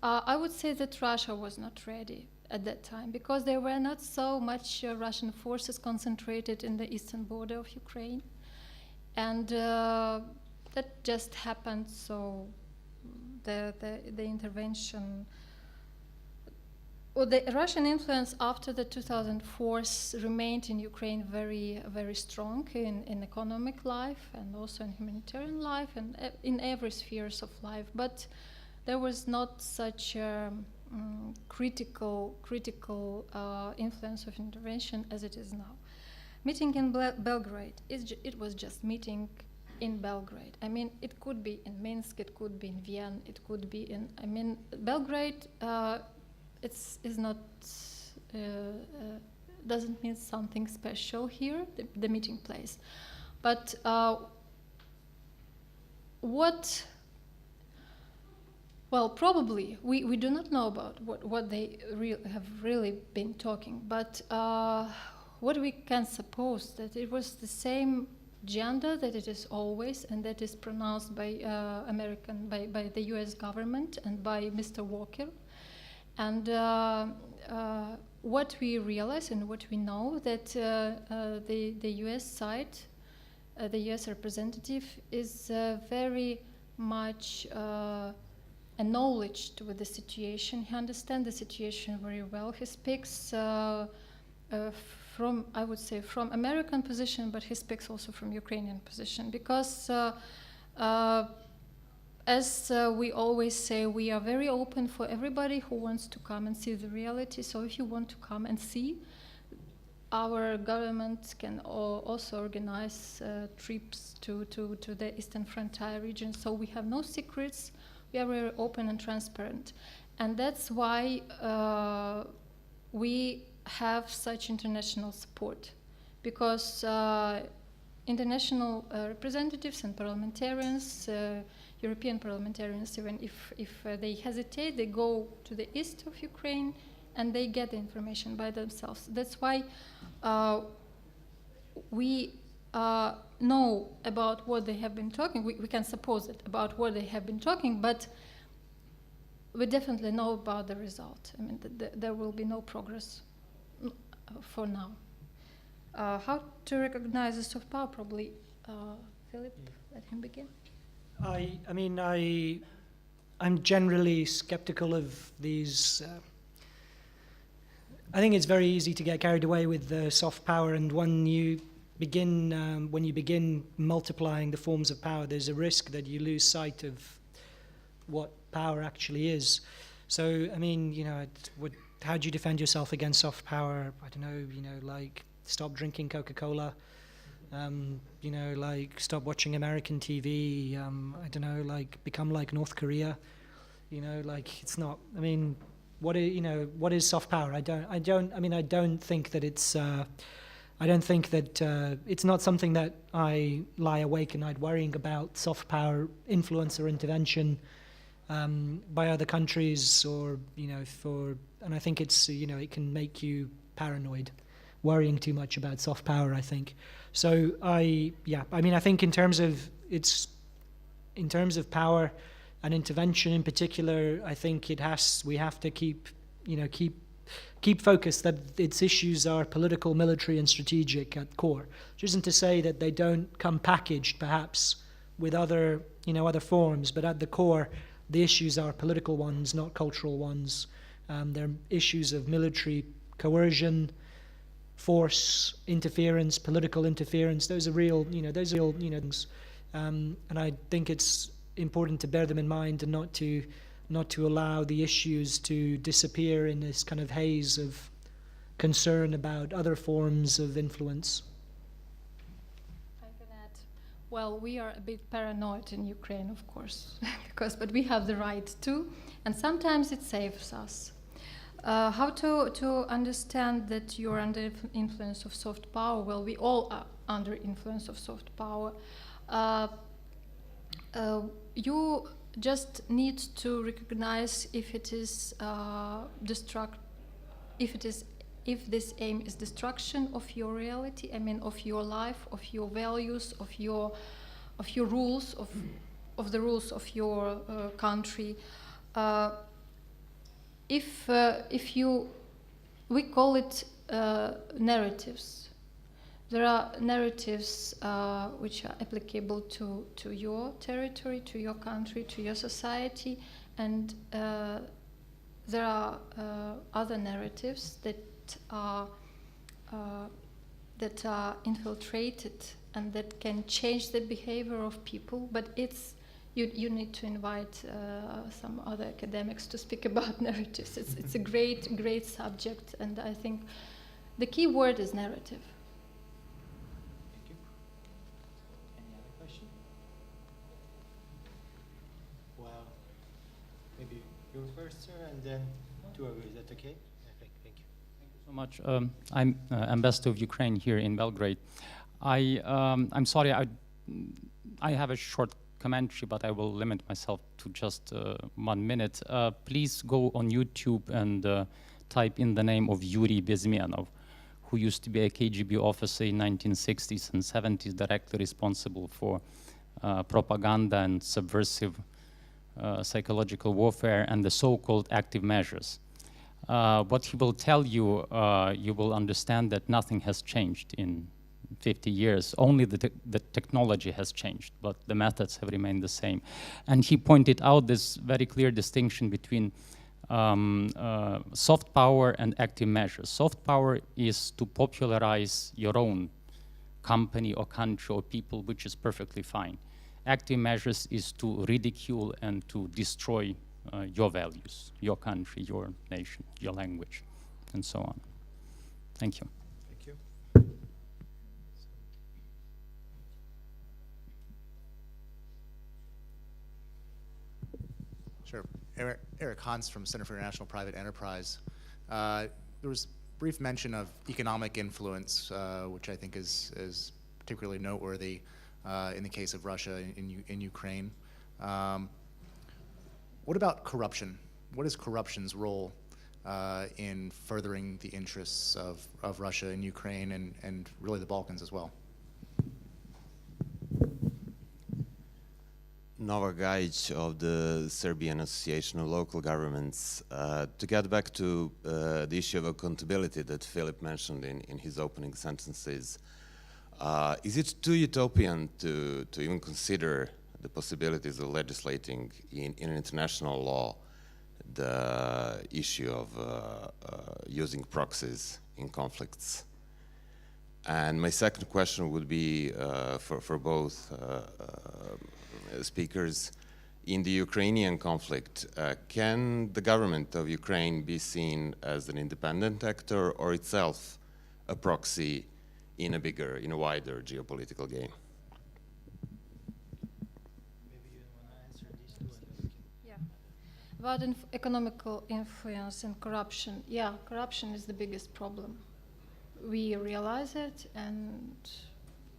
I would say that Russia was not ready at that time, because there were not so much Russian forces concentrated in the eastern border of Ukraine, and that just happened. So the intervention. Well, the Russian influence after the 2004 remained in Ukraine very, very strong in economic life and also in humanitarian life and in every spheres of life. But there was not such a critical influence of intervention as it is now. Meeting in Belgrade, it was just meeting in Belgrade. I mean, it could be in Minsk, it could be in Vienna, it could be in. I mean, Belgrade. Is not doesn't mean something special here, the meeting place, but well, probably we do not know about what they have really been talking, but what we can suppose that it was the same agenda that it is always, and that is pronounced by by the U.S. government and by Mr. Walker. And what we realize and what we know that the U.S. side, the U.S. representative is very much acknowledged with the situation. He understands the situation very well. He speaks from, I would say, from American position, but he speaks also from Ukrainian position, because as we always say, we are very open for everybody who wants to come and see the reality. So if you want to come and see, our government can also organize trips to the Eastern Frontier region. So we have no secrets. We are very open and transparent. And that's why we have such international support, because international representatives and parliamentarians, European parliamentarians, even if they hesitate, they go to the east of Ukraine and they get the information by themselves. That's why we know about what they have been talking. We can suppose it about what they have been talking, but we definitely know about the result. I mean, there will be no progress for now. How to recognize the soft power? Probably Philip, let him begin. I'm generally skeptical of these. I think it's very easy to get carried away with the soft power, and when you begin multiplying the forms of power, there's a risk that you lose sight of what power actually is. So, I mean, how do you defend yourself against soft power? I don't know, like stop drinking Coca-Cola, like stop watching American TV, I don't know, like become like North Korea, like it's not, I mean, what is soft power? I don't think that it's, it's not something that I lie awake at night worrying about soft power influence or intervention by other countries, or and I think it's it can make you paranoid, worrying too much about soft power, I think. So I think in terms of power and intervention in particular, I think we have to keep focused that its issues are political, military, and strategic at core. Which isn't to say that they don't come packaged perhaps with other forms, but at the core, the issues are political ones, not cultural ones. They're issues of military coercion, force, interference, political interference. Those are real things. And I think it's important to bear them in mind and not to allow the issues to disappear in this kind of haze of concern about other forms of influence. I can add, well, we are a bit paranoid in Ukraine, of course, but we have the right to, and sometimes it saves us. How to understand that you're under influence of soft power? Well, we all are under influence of soft power. You just need to recognize if it is if this aim is destruction of your reality, I mean of your life, of your values, of your rules, of the rules of your country. We call it narratives. There are narratives which are applicable to your territory, to your country, to your society, and there are other narratives that are infiltrated and that can change the behavior of people. But you need to invite some other academics to speak about narratives. It's a great subject, and I think the key word is narrative. Maybe you first, sir, and then two others. Is that okay? Thank you. Thank you so much. I'm ambassador of Ukraine here in Belgrade. I'm sorry, I have a short commentary, but I will limit myself to just 1 minute. Please go on YouTube and type in the name of Yuri Bezmenov, who used to be a KGB officer in 1960s and 70s, directly responsible for propaganda and subversive psychological warfare and the so-called active measures. What he will tell you, you will understand that nothing has changed in 50 years. Only the technology has changed, but the methods have remained the same. And he pointed out this very clear distinction between soft power and active measures. Soft power is to popularize your own company or country or people, which is perfectly fine. Active measures is to ridicule and to destroy your values, your country, your nation, your language, and so on. Thank you. Thank you. Sure. Eric Hans from Center for International Private Enterprise. There was brief mention of economic influence, which I think is particularly noteworthy in the case of Russia in Ukraine. What about corruption? What is corruption's role in furthering the interests of Russia in Ukraine and really the Balkans as well? Nova Gajic of the Serbian Association of Local Governments. To get back to the issue of accountability that Philip mentioned in his opening sentences, Is it too utopian to even consider the possibilities of legislating in an international law the issue of using proxies in conflicts? And my second question would be for both speakers. In the Ukrainian conflict, can the government of Ukraine be seen as an independent actor or itself a proxy in a wider geopolitical game? Maybe you want to answer these two, and then we can. Yeah. About economical influence and corruption. Yeah, corruption is the biggest problem. We realize it, and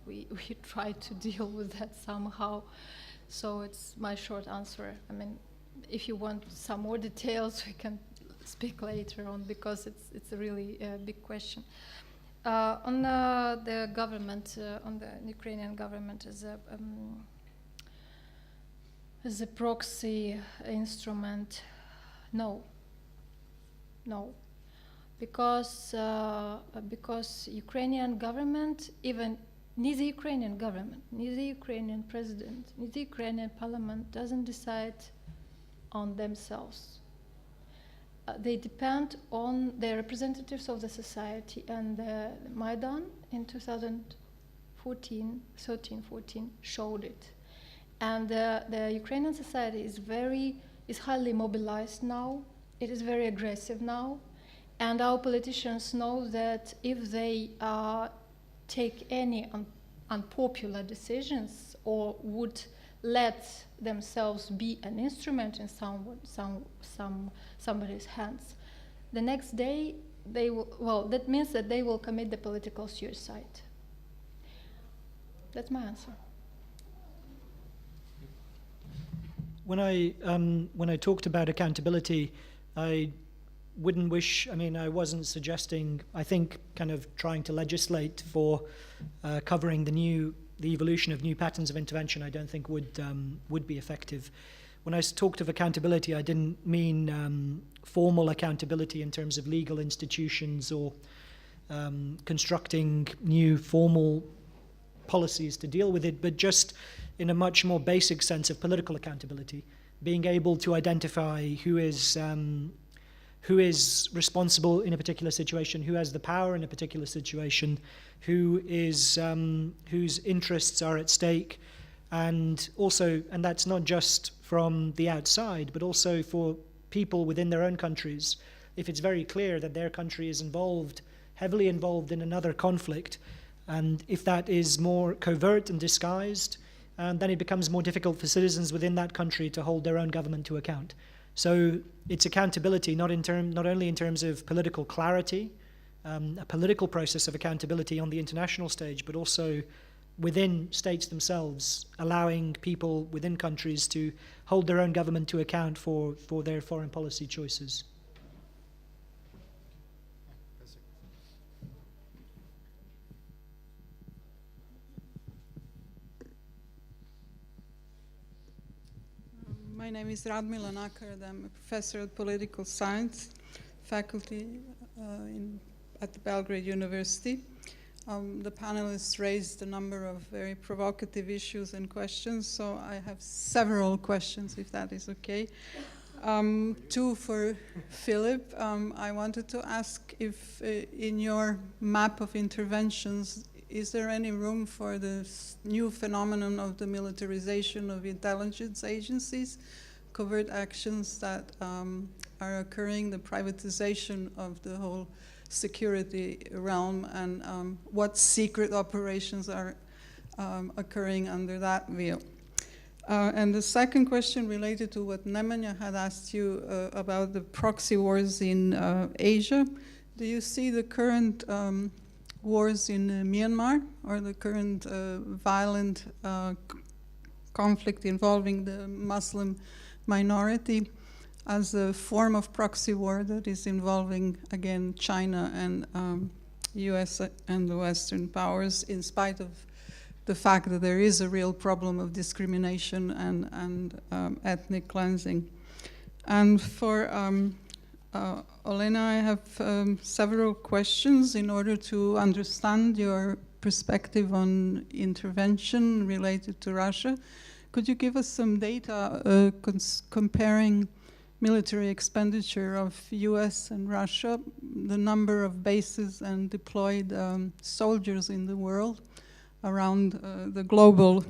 we try to deal with that somehow. So it's my short answer. I mean, if you want some more details, we can speak later on, because it's a really big question. On the government, on the Ukrainian government as a proxy instrument, no, because Ukrainian government, even neither Ukrainian government, neither Ukrainian president, neither Ukrainian parliament doesn't decide on themselves. They depend on the representatives of the society, and the Maidan in 2013-14 showed it. And the Ukrainian society is highly mobilized now. It is very aggressive now, and our politicians know that if they take any unpopular decisions or would let themselves be an instrument in somebody's hands, the next day they will, well, that means that they will commit the political suicide. That's my answer. When I talked about accountability, I wouldn't wish, I wasn't suggesting, I think kind of trying to legislate for covering the evolution of new patterns of intervention, I don't think would be effective. When I talked of accountability, I didn't mean formal accountability in terms of legal institutions or constructing new formal policies to deal with it, but just in a much more basic sense of political accountability, being able to identify who is responsible in a particular situation, who has the power in a particular situation, whose interests are at stake, and that's not just from the outside, but also for people within their own countries. If it's very clear that their country is heavily involved in another conflict, and if that is more covert and disguised, then it becomes more difficult for citizens within that country to hold their own government to account. So it's accountability, not only in terms of political clarity, a political process of accountability on the international stage, but also within states themselves, allowing people within countries to hold their own government to account for their foreign policy choices. My name is Radmila Nakard. I'm a professor of political science, faculty at the Belgrade University. The panelists raised a number of very provocative issues and questions, so I have several questions, if that is okay. Two for Philip. I wanted to ask if in your map of interventions, is there any room for this new phenomenon of the militarization of intelligence agencies, covert actions that are occurring, the privatization of the whole security realm, and what secret operations are occurring under that view? And the second question related to what Nemanja had asked you about the proxy wars in Asia. Do you see the current wars in Myanmar, or the current violent conflict involving the Muslim minority, as a form of proxy war that is involving, again, China and US and the Western powers, in spite of the fact that there is a real problem of discrimination and ethnic cleansing? And for Olena, I have several questions in order to understand your perspective on intervention related to Russia. Could you give us some data comparing military expenditure of US and Russia, the number of bases and deployed soldiers in the world around the global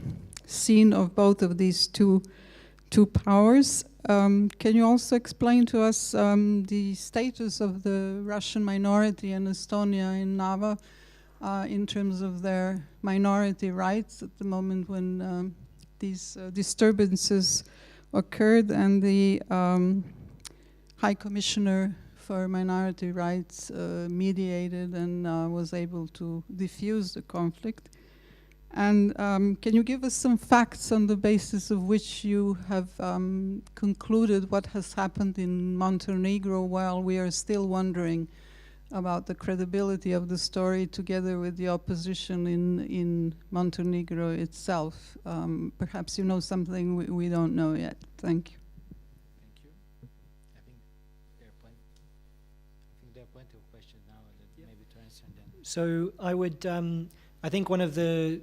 scene of both of these two powers? Can you also explain to us the status of the Russian minority in Estonia and Narva in terms of their minority rights at the moment when these disturbances occurred, and the High Commissioner for Minority Rights mediated and was able to diffuse the conflict? And can you give us some facts on the basis of which you have concluded what has happened in Montenegro, while we are still wondering about the credibility of the story, together with the opposition in Montenegro itself? Perhaps you know something we don't know yet. Thank you. Thank you. I think there are plenty of questions now that maybe to answer them. So I would, I think one of the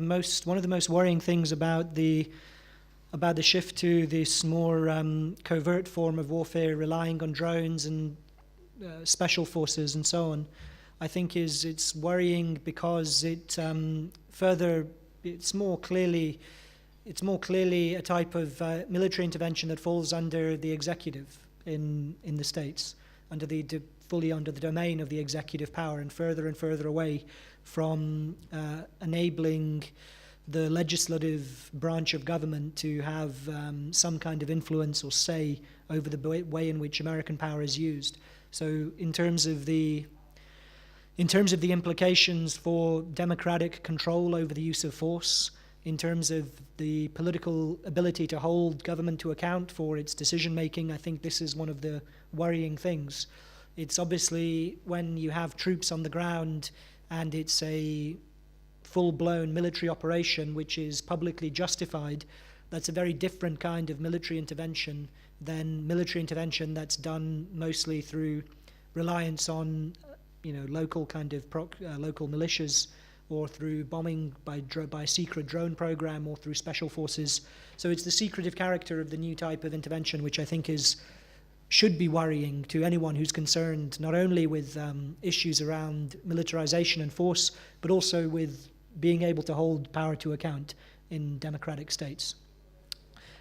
most worrying things about the shift to this more covert form of warfare, relying on drones and special forces and so on, I think it's worrying because it's more clearly a type of military intervention that falls under the executive in the states, fully under the domain of the executive power, and further away from enabling the legislative branch of government to have some kind of influence or say over the way in which American power is used. So in terms of the implications for democratic control over the use of force, in terms of the political ability to hold government to account for its decision making, I think this is one of the worrying things. It's obviously when you have troops on the ground and it's a full-blown military operation which is publicly justified, that's a very different kind of military intervention than military intervention that's done mostly through reliance on, local kind of local militias, or through bombing by a secret drone program, or through special forces. So it's the secretive character of the new type of intervention which I think should be worrying to anyone who's concerned not only with issues around militarization and force, but also with being able to hold power to account in democratic states.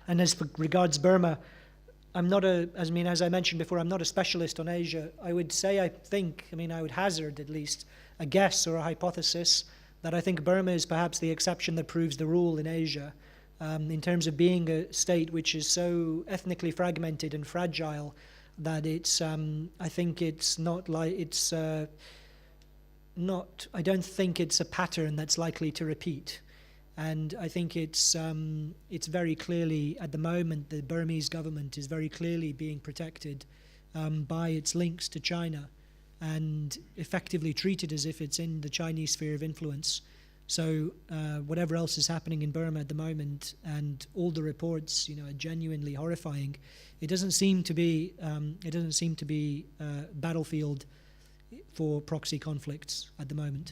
And as regards Burma, as I mentioned before, I'm not a specialist on Asia. I would say, I would hazard at least a guess or a hypothesis that I think Burma is perhaps the exception that proves the rule in Asia, in terms of being a state which is so ethnically fragmented and fragile that I don't think it's a pattern that's likely to repeat. And I think it's very clearly, at the moment, the Burmese government is very clearly being protected by its links to China and effectively treated as if it's in the Chinese sphere of influence. So whatever else is happening in Burma at the moment, and all the reports, are genuinely horrifying. It doesn't seem to be a battlefield for proxy conflicts at the moment.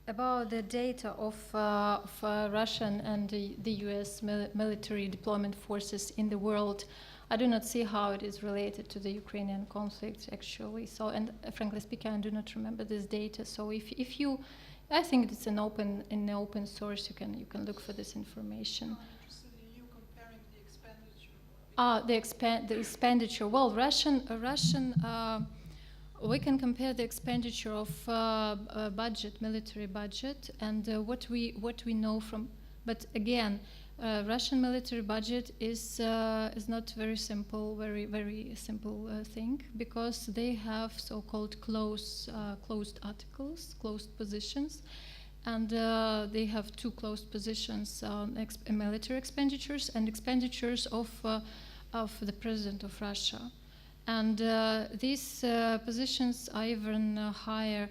About the data of Russian and the US military deployment forces in the world, I do not see how it is related to the Ukrainian conflict, actually. So, and frankly speaking, I do not remember this data. So, if you, I think it's in the open source. You can look for this information. I'm interested in you comparing the expenditure. The expenditure. Well, Russian. We can compare the expenditure of military budget, and what we know from. But again, Russian military budget is not very simple, very simple thing, because they have so-called closed articles, closed positions, and they have two closed positions: military expenditures and expenditures of the President of Russia. And these positions are even higher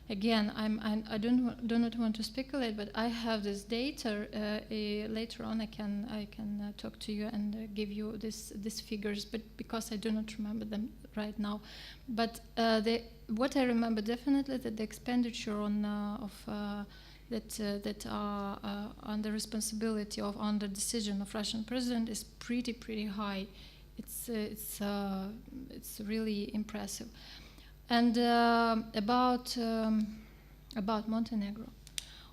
again, I do not want to speculate, but I have this data. Later on, I can talk to you and give you these figures, but because I do not remember them right now. But what I remember definitely that the expenditure on that are under responsibility of under decision of Russian president is pretty high. It's really impressive. And about Montenegro,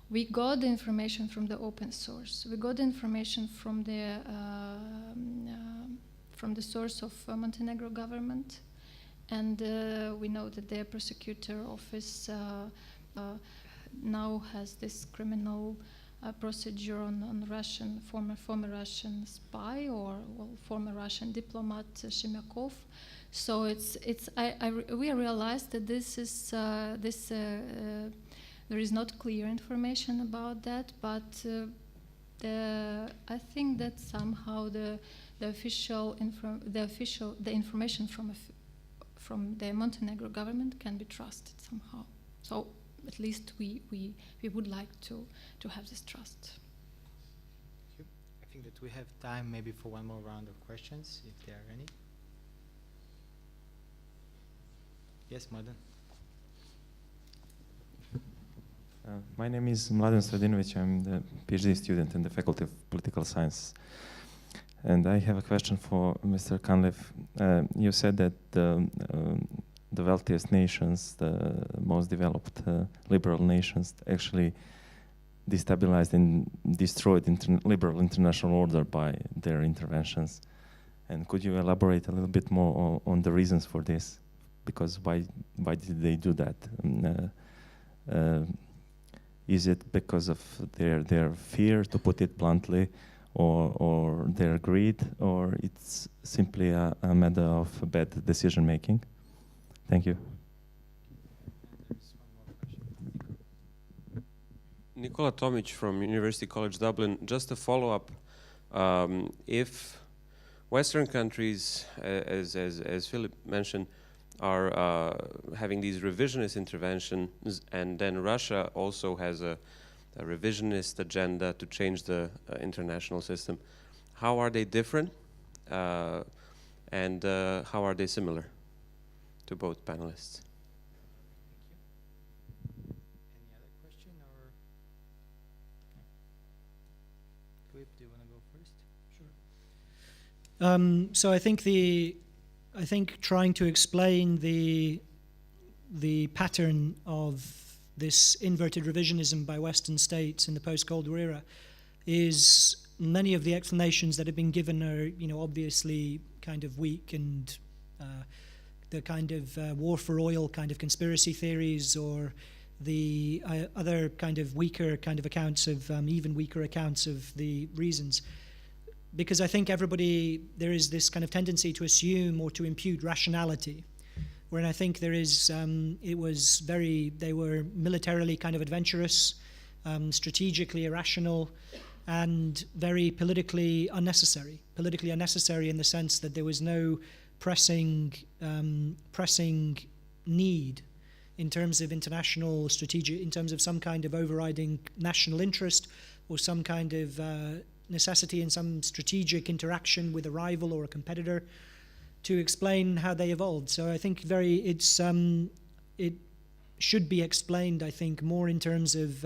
we got the information from the open source. We got the information from the source of Montenegro government, and we know that their prosecutor office now has this criminal procedure on Russian former Russian spy or former Russian diplomat Shemyakov. So we realized that there is not clear information about that, but I think that somehow the information from the Montenegro government can be trusted somehow. So at least we would like to have this trust. I think that we have time maybe for one more round of questions, if there are any. Yes, Mladen. My name is Mladen Sredinović. I'm the PhD student in the Faculty of Political Science. And I have a question for Mr. Cunliffe. You said that the wealthiest nations, the most developed liberal nations, actually destabilized and destroyed liberal international order by their interventions. And could you elaborate a little bit more on the reasons for this? Because why did they do that? Is it because of their fear, to put it bluntly, or their greed, or it's simply a matter of bad decision making? Thank you. Nikola Tomic from University College Dublin. Just a follow-up. If Western countries, as Philip mentioned, are having these revisionist interventions, and then Russia also has a revisionist agenda to change the international system, how are they different, and how are they similar to both panelists? Any other question, or Philip, do you want to go first? Sure. So I think trying to explain the pattern of this inverted revisionism by Western states in the post-Cold War era is many of the explanations that have been given are, obviously kind of weak, and the kind of war for oil kind of conspiracy theories, or the other kind of weaker kind of accounts of, even weaker accounts of the reasons. Because I think there is this kind of tendency to assume or to impute rationality, where I think there is, they were militarily kind of adventurous, strategically irrational, and very politically unnecessary. Politically unnecessary in the sense that there was no pressing need in terms of international strategic, in terms of some kind of overriding national interest, or some kind of necessity in some strategic interaction with a rival or a competitor to explain how they evolved. So I think it should be explained, I think, more in terms of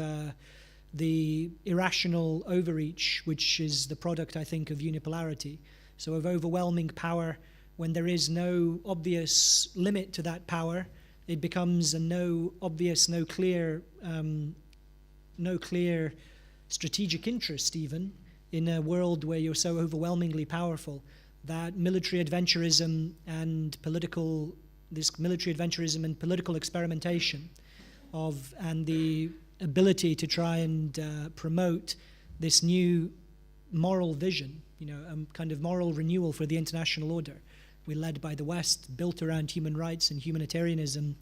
the irrational overreach, which is the product, I think, of unipolarity. So of overwhelming power, when there is no obvious limit to that power, it becomes a no clear strategic interest even, in a world where you're so overwhelmingly powerful that military adventurism and political experimentation and the ability to try and promote this new moral vision, kind of moral renewal for the international order. We're led by the West, built around human rights and humanitarianism.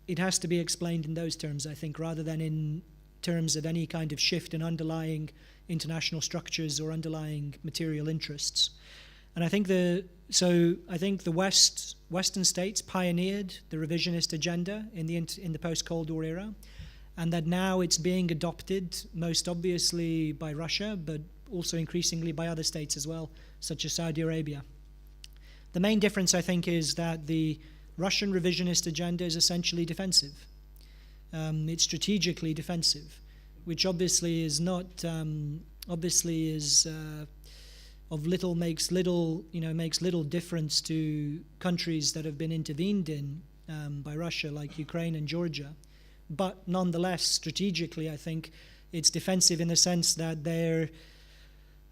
It has to be explained in those terms, I think, rather than in terms of any kind of shift in underlying international structures or underlying material interests. And I think the Western states pioneered the revisionist agenda in the post-Cold War era, and that now it's being adopted most obviously by Russia, but also increasingly by other states as well, such as Saudi Arabia. The main difference, I think, is that the Russian revisionist agenda is essentially defensive. It's strategically defensive, which obviously is not makes little difference to countries that have been intervened in by Russia, like Ukraine and Georgia. But nonetheless, strategically, I think it's defensive in the sense that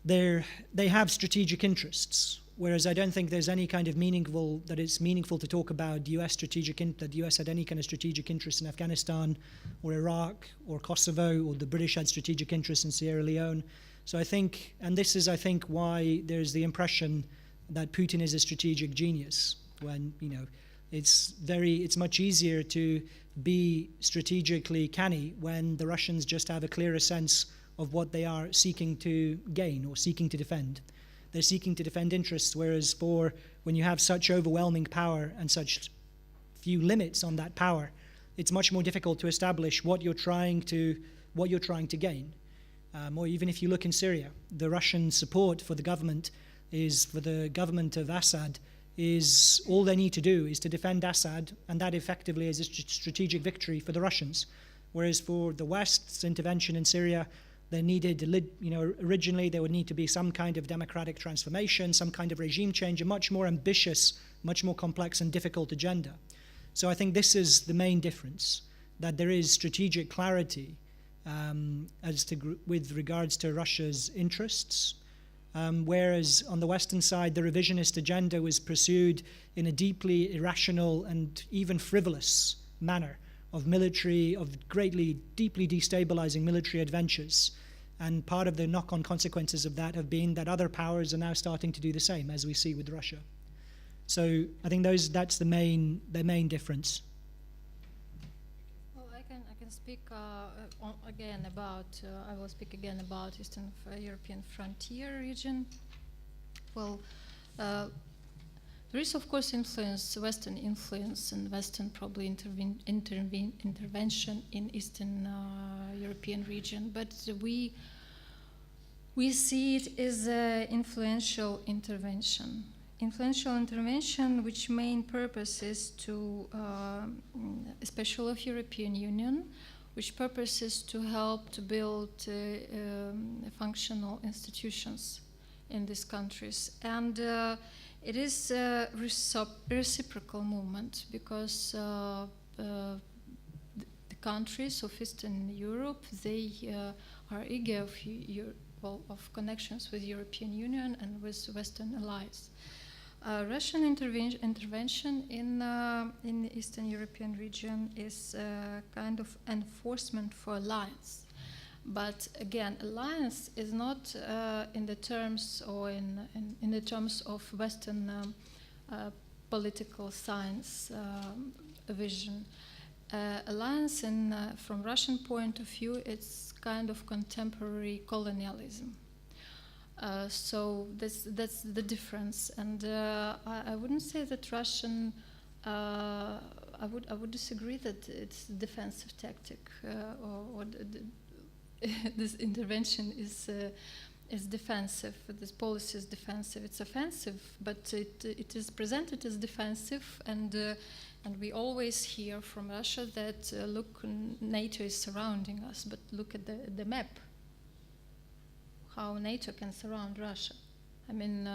they have strategic interests. Whereas I don't think there's any kind of it's meaningful to talk about that the US had any kind of strategic interest in Afghanistan or Iraq or Kosovo, or the British had strategic interests in Sierra Leone. So I think, and this is, I think, why there's the impression that Putin is a strategic genius, when, it's much easier to be strategically canny when the Russians just have a clearer sense of what they are seeking to gain or seeking to defend. They're seeking to defend interests, whereas when you have such overwhelming power and such few limits on that power, it's much more difficult to establish what you're trying to gain. Or even if you look in Syria, the Russian support for the government of Assad is all they need to do is to defend Assad, and that effectively is a strategic victory for the Russians. Whereas for the West's intervention in Syria, originally there would need to be some kind of democratic transformation, some kind of regime change, a much more ambitious, much more complex and difficult agenda. So I think this is the main difference, that there is strategic clarity with regards to Russia's interests, whereas on the Western side, the revisionist agenda was pursued in a deeply irrational and even frivolous manner of deeply destabilizing military adventures. And part of the knock-on consequences of that have been that other powers are now starting to do the same, as we see with Russia. So I think that's the main difference. Well, I can speak again about. I will speak again about Eastern European frontier region. Well. There is, of course, Western influence, and Western probably intervention in Eastern European region, but we see it as an influential intervention. Influential intervention, which main purpose is to, especially of European Union, which purpose is to help to build functional institutions in these countries. And it is a reciprocal movement, because the countries of Eastern Europe, they are eager of connections with European Union and with Western allies. Russian intervention in the Eastern European region is a kind of enforcement for alliance. But again, alliance is not in the terms or in the terms of Western political science vision. Alliance, from Russian point of view, it's kind of contemporary colonialism. So that's the difference. And I wouldn't say that Russian. I would disagree that it's a defensive tactic or this intervention is defensive. This policy is defensive. It's offensive, but it is presented as defensive, and we always hear from Russia that look, NATO is surrounding us, but look at the map. How NATO can surround Russia? I mean,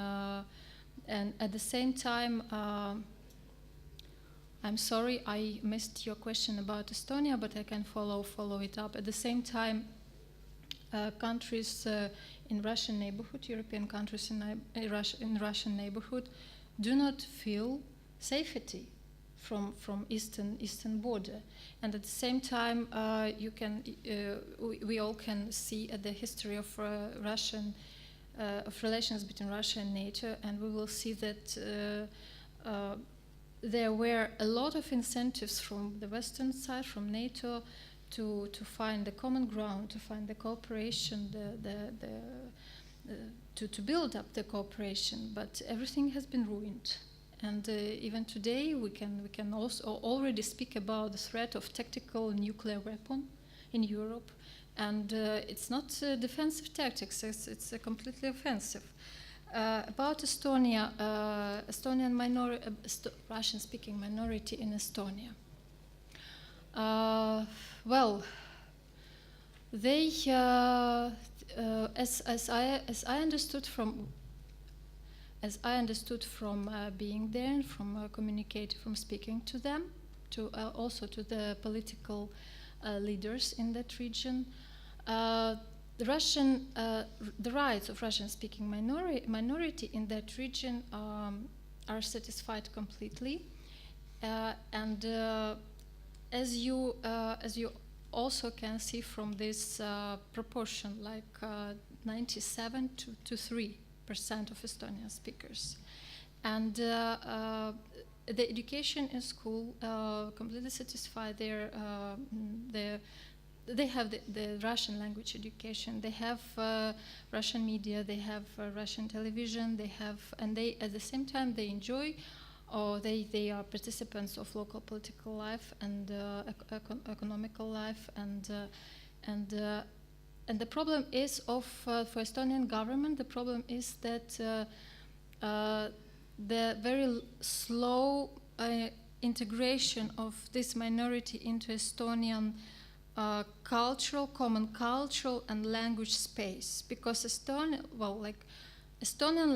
and at the same time. I'm sorry, I missed your question about Estonia, but I can follow it up. At the same time, countries in Russian neighborhood, European countries in Russian neighborhood, do not feel safety from eastern border, and at the same time, we all can see at the history of of relations between Russia and NATO, and we will see that. There were a lot of incentives from the Western side, from NATO, to find the common ground, to find the cooperation, to build up the cooperation, but everything has been ruined. And even today, we can also already speak about the threat of tactical nuclear weapon in Europe, and it's not defensive tactics; it's completely offensive. About Estonia, Russian-speaking minority in Estonia. Well, they, as I understood from being there and from communicating, from speaking to them, to also to the political leaders in that region, the rights of Russian-speaking minority in that region are satisfied completely, and as you also can see from this proportion, like 97 to 3% of Estonian speakers, and the education in school completely satisfy they have the Russian language education. They have Russian media. They have Russian television. They have, and they at the same time they enjoy, or they are participants of local political life and economical life. And the problem is for Estonian government. The problem is that the very slow integration of this minority into Estonian common cultural and language space, because Estonian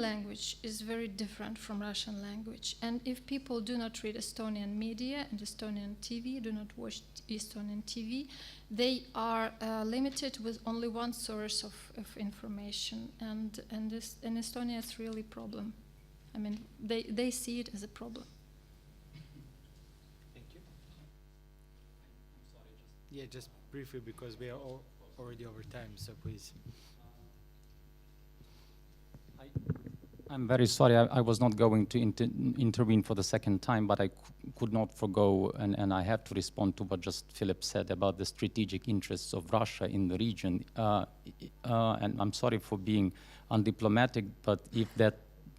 language is very different from Russian language, and if people do not read Estonian media and Estonian TV, do not watch Estonian TV, they are limited with only one source of information, and in Estonia it's really a problem. I mean, they see it as a problem. Yeah, just briefly, because we are already over time, so please. I'm very sorry, I was not going to intervene for the second time, but I could not forgo, and I have to respond to what just Philip said about the strategic interests of Russia in the region. And I'm sorry for being undiplomatic, but if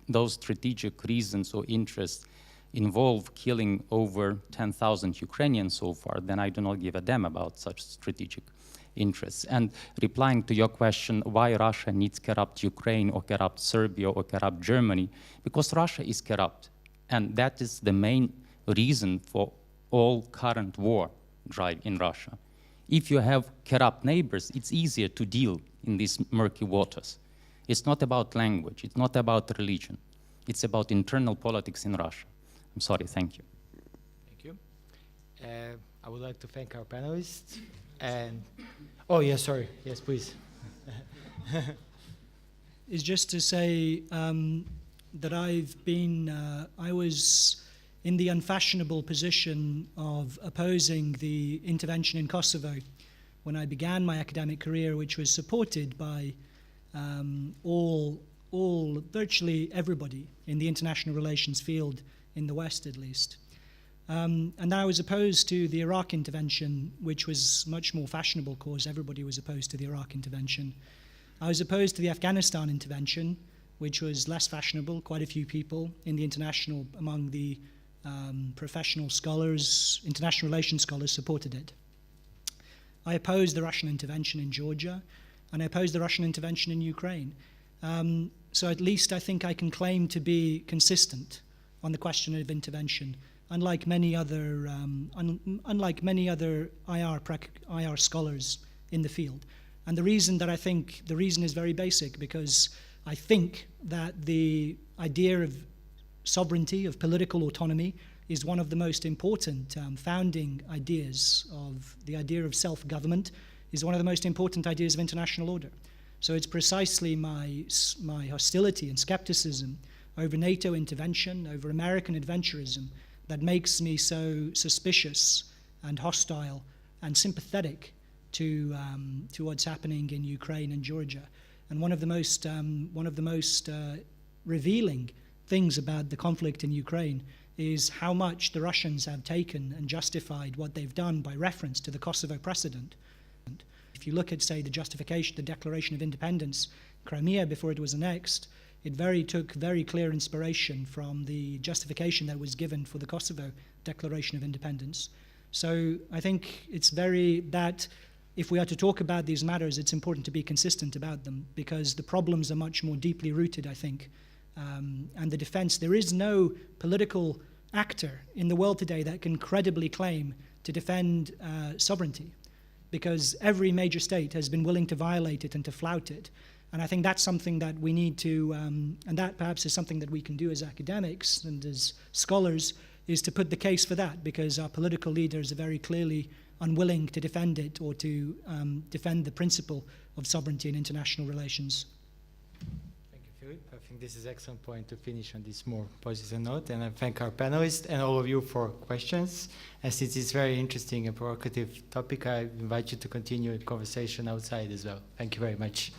those strategic reasons or interests involve killing over 10,000 Ukrainians so far, then I do not give a damn about such strategic interests. And replying to your question, why Russia needs corrupt Ukraine or corrupt Serbia or corrupt Germany, because Russia is corrupt. And that is the main reason for all current war drive in Russia. If you have corrupt neighbors, it's easier to deal in these murky waters. It's not about language, it's not about religion. It's about internal politics in Russia. I'm sorry, thank you. Thank you. I would like to thank our panelists. And, oh, yeah, sorry. Yes, please. Is just to say that I was in the unfashionable position of opposing the intervention in Kosovo when I began my academic career, which was supported by virtually everybody in the international relations field, in the West at least. And I was opposed to the Iraq intervention, which was much more fashionable cause. Everybody was opposed to the Iraq intervention. I was opposed to the Afghanistan intervention, which was less fashionable. Quite a few people in the international, among the professional scholars, international relations scholars, supported it. I opposed the Russian intervention in Georgia, and I opposed the Russian intervention in Ukraine. So at least I think I can claim to be consistent on the question of intervention, unlike many other IR scholars in the field. And the reason is very basic, because I think that the idea of sovereignty, of political autonomy, is one of the most important founding ideas. Of the idea of self-government is one of the most important ideas of international order. So it's precisely my hostility and skepticism over NATO intervention, over American adventurism, that makes me so suspicious and hostile and sympathetic to what's happening in Ukraine and Georgia. And one of the most revealing things about the conflict in Ukraine is how much the Russians have taken and justified what they've done by reference to the Kosovo precedent. If you look at, say, the justification, the Declaration of Independence, Crimea before it was annexed, it took very clear inspiration from the justification that was given for the Kosovo Declaration of Independence. So I think it's that if we are to talk about these matters, it's important to be consistent about them, because the problems are much more deeply rooted, I think. And the defense, there is no political actor in the world today that can credibly claim to defend sovereignty, because every major state has been willing to violate it and to flout it. And I think that's something that we need to, and that perhaps is something that we can do as academics and as scholars, is to put the case for that, because our political leaders are very clearly unwilling to defend it or to defend the principle of sovereignty in international relations. Thank you, Philip. I think this is an excellent point to finish on this more positive note. And I thank our panelists and all of you for questions. And since it's a very interesting and provocative topic, I invite you to continue the conversation outside as well. Thank you very much.